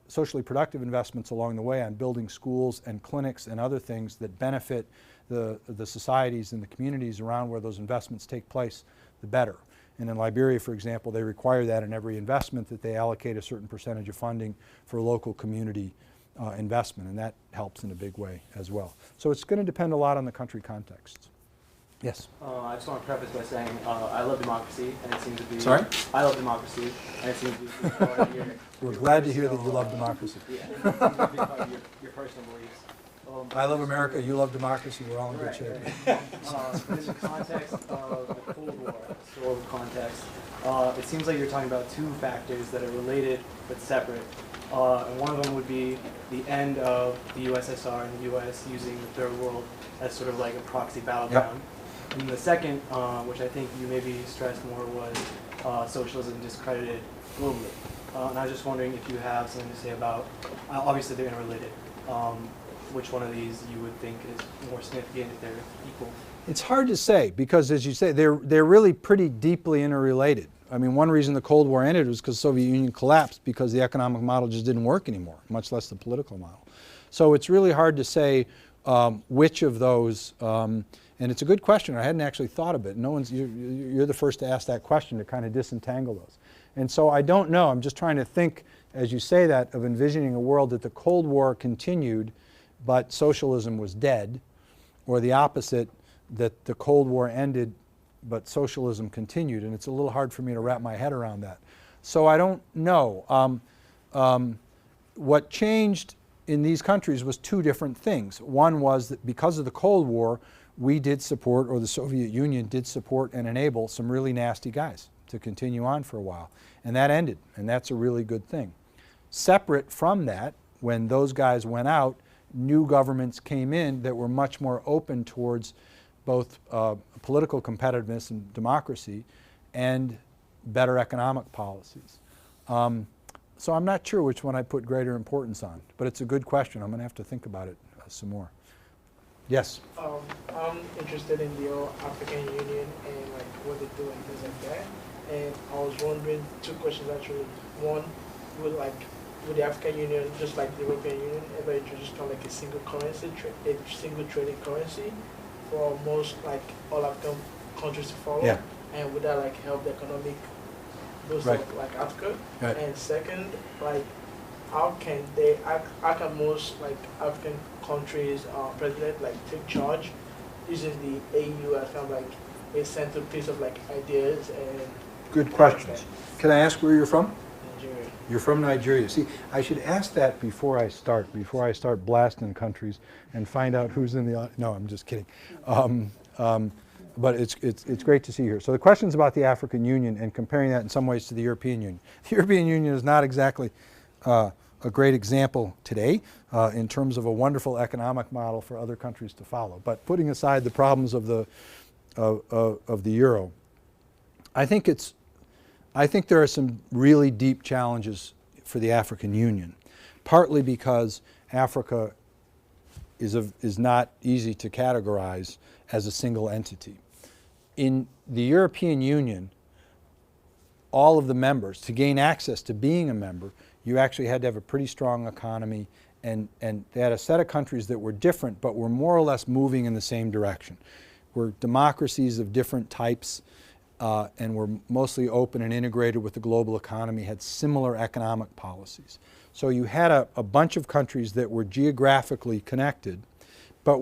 socially productive investments along the way on building schools and clinics and other things that benefit the societies and the communities around where those investments take place, the better. And in Liberia, for example, they require that in every investment, that they allocate a certain percentage of funding for local community investment, and that helps in a big way as well. So it's going to depend a lot on the country contexts. Yes? I just want to preface by saying I love democracy, and it seems to be... Sorry? I love democracy, and it seems to be part of your... We're glad to hear that you love democracy. Yeah, it seems to be part of your personal beliefs. I love America, you love democracy, we're all in good shape. Right. In the context of the Cold War, historical context, it seems like you're talking about 2 factors that are related but separate. And one of them would be the end of the USSR and the U.S. using the Third World as sort of like a proxy battleground. Yep. And the second, which I think you maybe stressed more, was socialism discredited globally. And I was just wondering if you have something to say about, obviously they're interrelated, which one of these you would think is more significant if they're equal? It's hard to say because, as you say, they're really pretty deeply interrelated. I mean, one reason the Cold War ended was because the Soviet Union collapsed because the economic model just didn't work anymore, much less the political model. So it's really hard to say which of those, and it's a good question. I hadn't actually thought of it. You're the first to ask that question to kind of disentangle those. And so I don't know. I'm just trying to think, as you say that, of envisioning a world that the Cold War continued, but socialism was dead, or the opposite, that the Cold War ended, but socialism continued. And it's a little hard for me to wrap my head around that. So I don't know. What changed in these countries was two different things. One was that because of the Cold War, we did support, or the Soviet Union did support and enable some really nasty guys to continue on for a while. And that ended, and that's a really good thing. Separate from that, when those guys went out, new governments came in that were much more open towards both political competitiveness and democracy and better economic policies. So I'm not sure which one I put greater importance on, but it's a good question. I'm going to have to think about it some more. Yes? I'm interested in the African Union and like what they do and things like that. And I was wondering, two questions actually. One, would the African Union, just like the European Union, ever introduce kind of like a single currency, a single trading currency for most like all African countries to follow? Yeah. And would that like help the economic boost Right. of like Africa? Right. And second, like how can most like African countries president like take charge using the AU as kind of like a centerpiece of like ideas and Good questions. Can I ask where you're from? Nigeria? You're from Nigeria. See, I should ask that before I start blasting countries and find out who's in the audience. No, I'm just kidding. But it's great to see you here. So the question's about the African Union and comparing that in some ways to the European Union. The European Union is not exactly a great example today in terms of a wonderful economic model for other countries to follow. But putting aside the problems of the euro, I think there are some really deep challenges for the African Union, partly because Africa is not easy to categorize as a single entity. In the European Union, all of the members, to gain access to being a member, you actually had to have a pretty strong economy, and they had a set of countries that were different but were more or less moving in the same direction. We're democracies of different types, and were mostly open and integrated with the global economy, had similar economic policies. So you had a bunch of countries that were geographically connected, but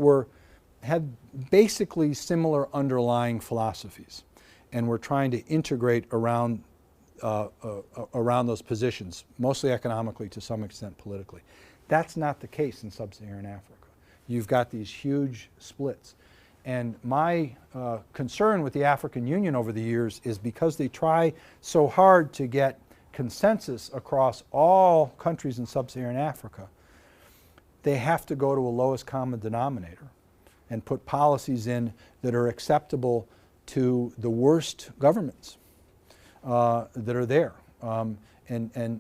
had basically similar underlying philosophies, and were trying to integrate around those positions, mostly economically, to some extent politically. That's not the case in sub-Saharan Africa. You've got these huge splits. And my concern with the African Union over the years is because they try so hard to get consensus across all countries in sub-Saharan Africa, they have to go to a lowest common denominator and put policies in that are acceptable to the worst governments that are there. And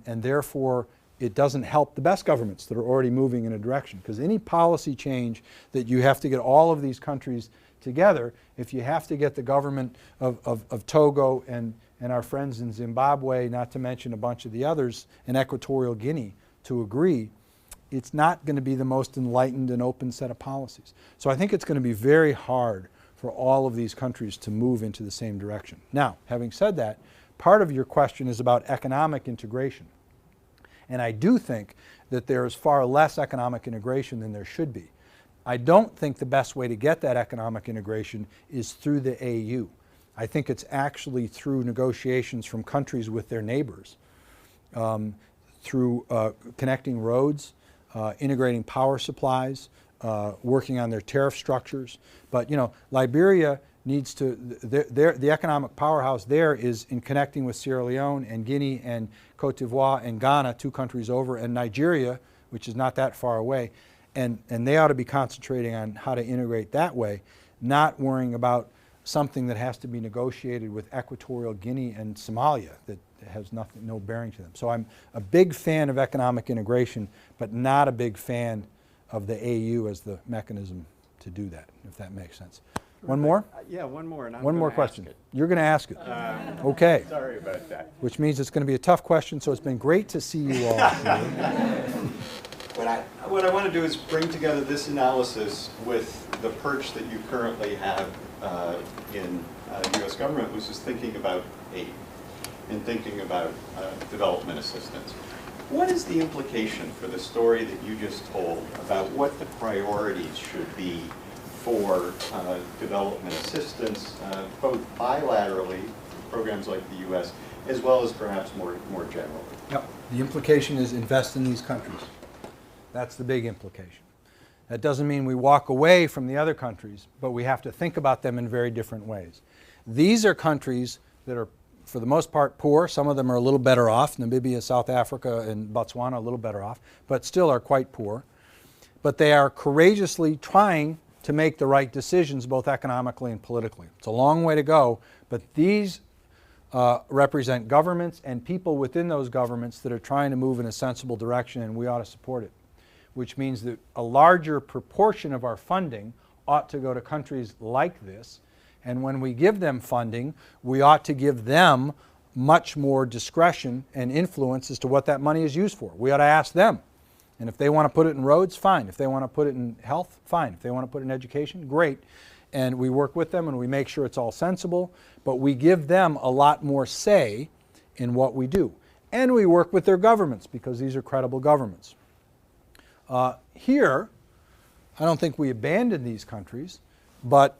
therefore, it doesn't help the best governments that are already moving in a direction. Because any policy change that you have to get all of these countries together, if you have to get the government of Togo and our friends in Zimbabwe, not to mention a bunch of the others in Equatorial Guinea, to agree, it's not going to be the most enlightened and open set of policies. So I think it's going to be very hard for all of these countries to move into the same direction. Now, having said that, part of your question is about economic integration. And I do think that there is far less economic integration than there should be. I don't think the best way to get that economic integration is through the AU. I think it's actually through negotiations from countries with their neighbors, through connecting roads, integrating power supplies, working on their tariff structures. But you know, Liberia needs to, the economic powerhouse there is in connecting with Sierra Leone and Guinea and Cote d'Ivoire and Ghana, 2 countries over, and Nigeria, which is not that far away. And they ought to be concentrating on how to integrate that way, not worrying about something that has to be negotiated with Equatorial Guinea and Somalia that has no bearing to them. So I'm a big fan of economic integration, but not a big fan of the AU as the mechanism to do that, if that makes sense. One more? Yeah, one more. And One more question. You're going to ask it. Okay. Sorry about that. Which means it's going to be a tough question, so it's been great to see you all. What I want to do is bring together this analysis with the perch that you currently have in the U.S. government, which is thinking about aid and thinking about development assistance. What is the implication for the story that you just told about what the priorities should be for development assistance, both bilaterally, programs like the U.S., as well as perhaps more generally? Yep. The implication is invest in these countries. That's the big implication. That doesn't mean we walk away from the other countries, but we have to think about them in very different ways. These are countries that are, for the most part, poor. Some of them are a little better off. Namibia, South Africa, and Botswana are a little better off, but still are quite poor. But they are courageously trying to make the right decisions, both economically and politically. It's a long way to go, but these represent governments and people within those governments that are trying to move in a sensible direction, and we ought to support it. Which means that a larger proportion of our funding ought to go to countries like this. And when we give them funding, we ought to give them much more discretion and influence as to what that money is used for. We ought to ask them. And if they want to put it in roads, fine. If they want to put it in health, fine. If they want to put it in education, great. And we work with them and we make sure it's all sensible, but we give them a lot more say in what we do. And we work with their governments because these are credible governments. Here, I don't think we abandon these countries, but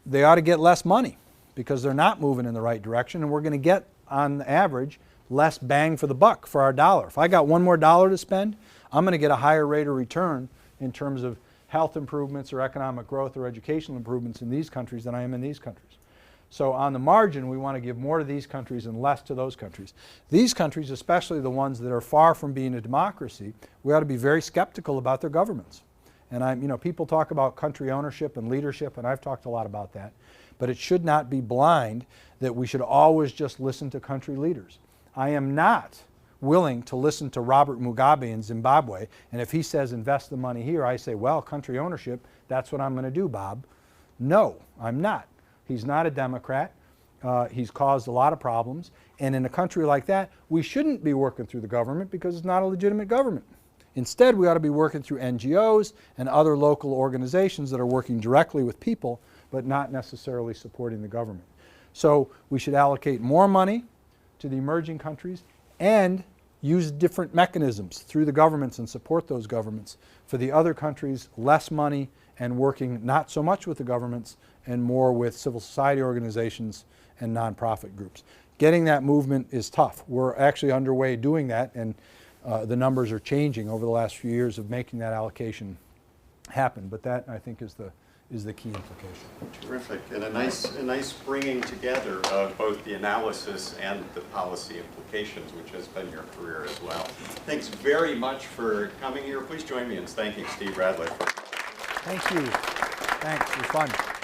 they ought to get less money because they're not moving in the right direction, and we're going to get, on average, less bang for the buck for our dollar. If I got one more dollar to spend, I'm going to get a higher rate of return in terms of health improvements or economic growth or educational improvements in these countries than I am in these countries. So on the margin, we want to give more to these countries and less to those countries. These countries, especially the ones that are far from being a democracy, we ought to be very skeptical about their governments. And people talk about country ownership and leadership, and I've talked a lot about that. But it should not be blind that we should always just listen to country leaders. I am not willing to listen to Robert Mugabe in Zimbabwe, and if he says invest the money here, I say, well, country ownership, that's what I'm going to do, Bob. No, I'm not. He's not a Democrat. He's caused a lot of problems. And in a country like that, we shouldn't be working through the government because it's not a legitimate government. Instead, we ought to be working through NGOs and other local organizations that are working directly with people, but not necessarily supporting the government. So we should allocate more money to the emerging countries and use different mechanisms through the governments and support those governments. For the other countries, less money and working not so much with the governments and more with civil society organizations and nonprofit groups. Getting that movement is tough. We're actually underway doing that, and the numbers are changing over the last few years of making that allocation happen. But that, I think, is the key implication. Terrific, and a nice bringing together of both the analysis and the policy implications, which has been your career as well. Thanks very much for coming here. Please join me in thanking Steve Radelet. Thank you. Thanks. It was fun.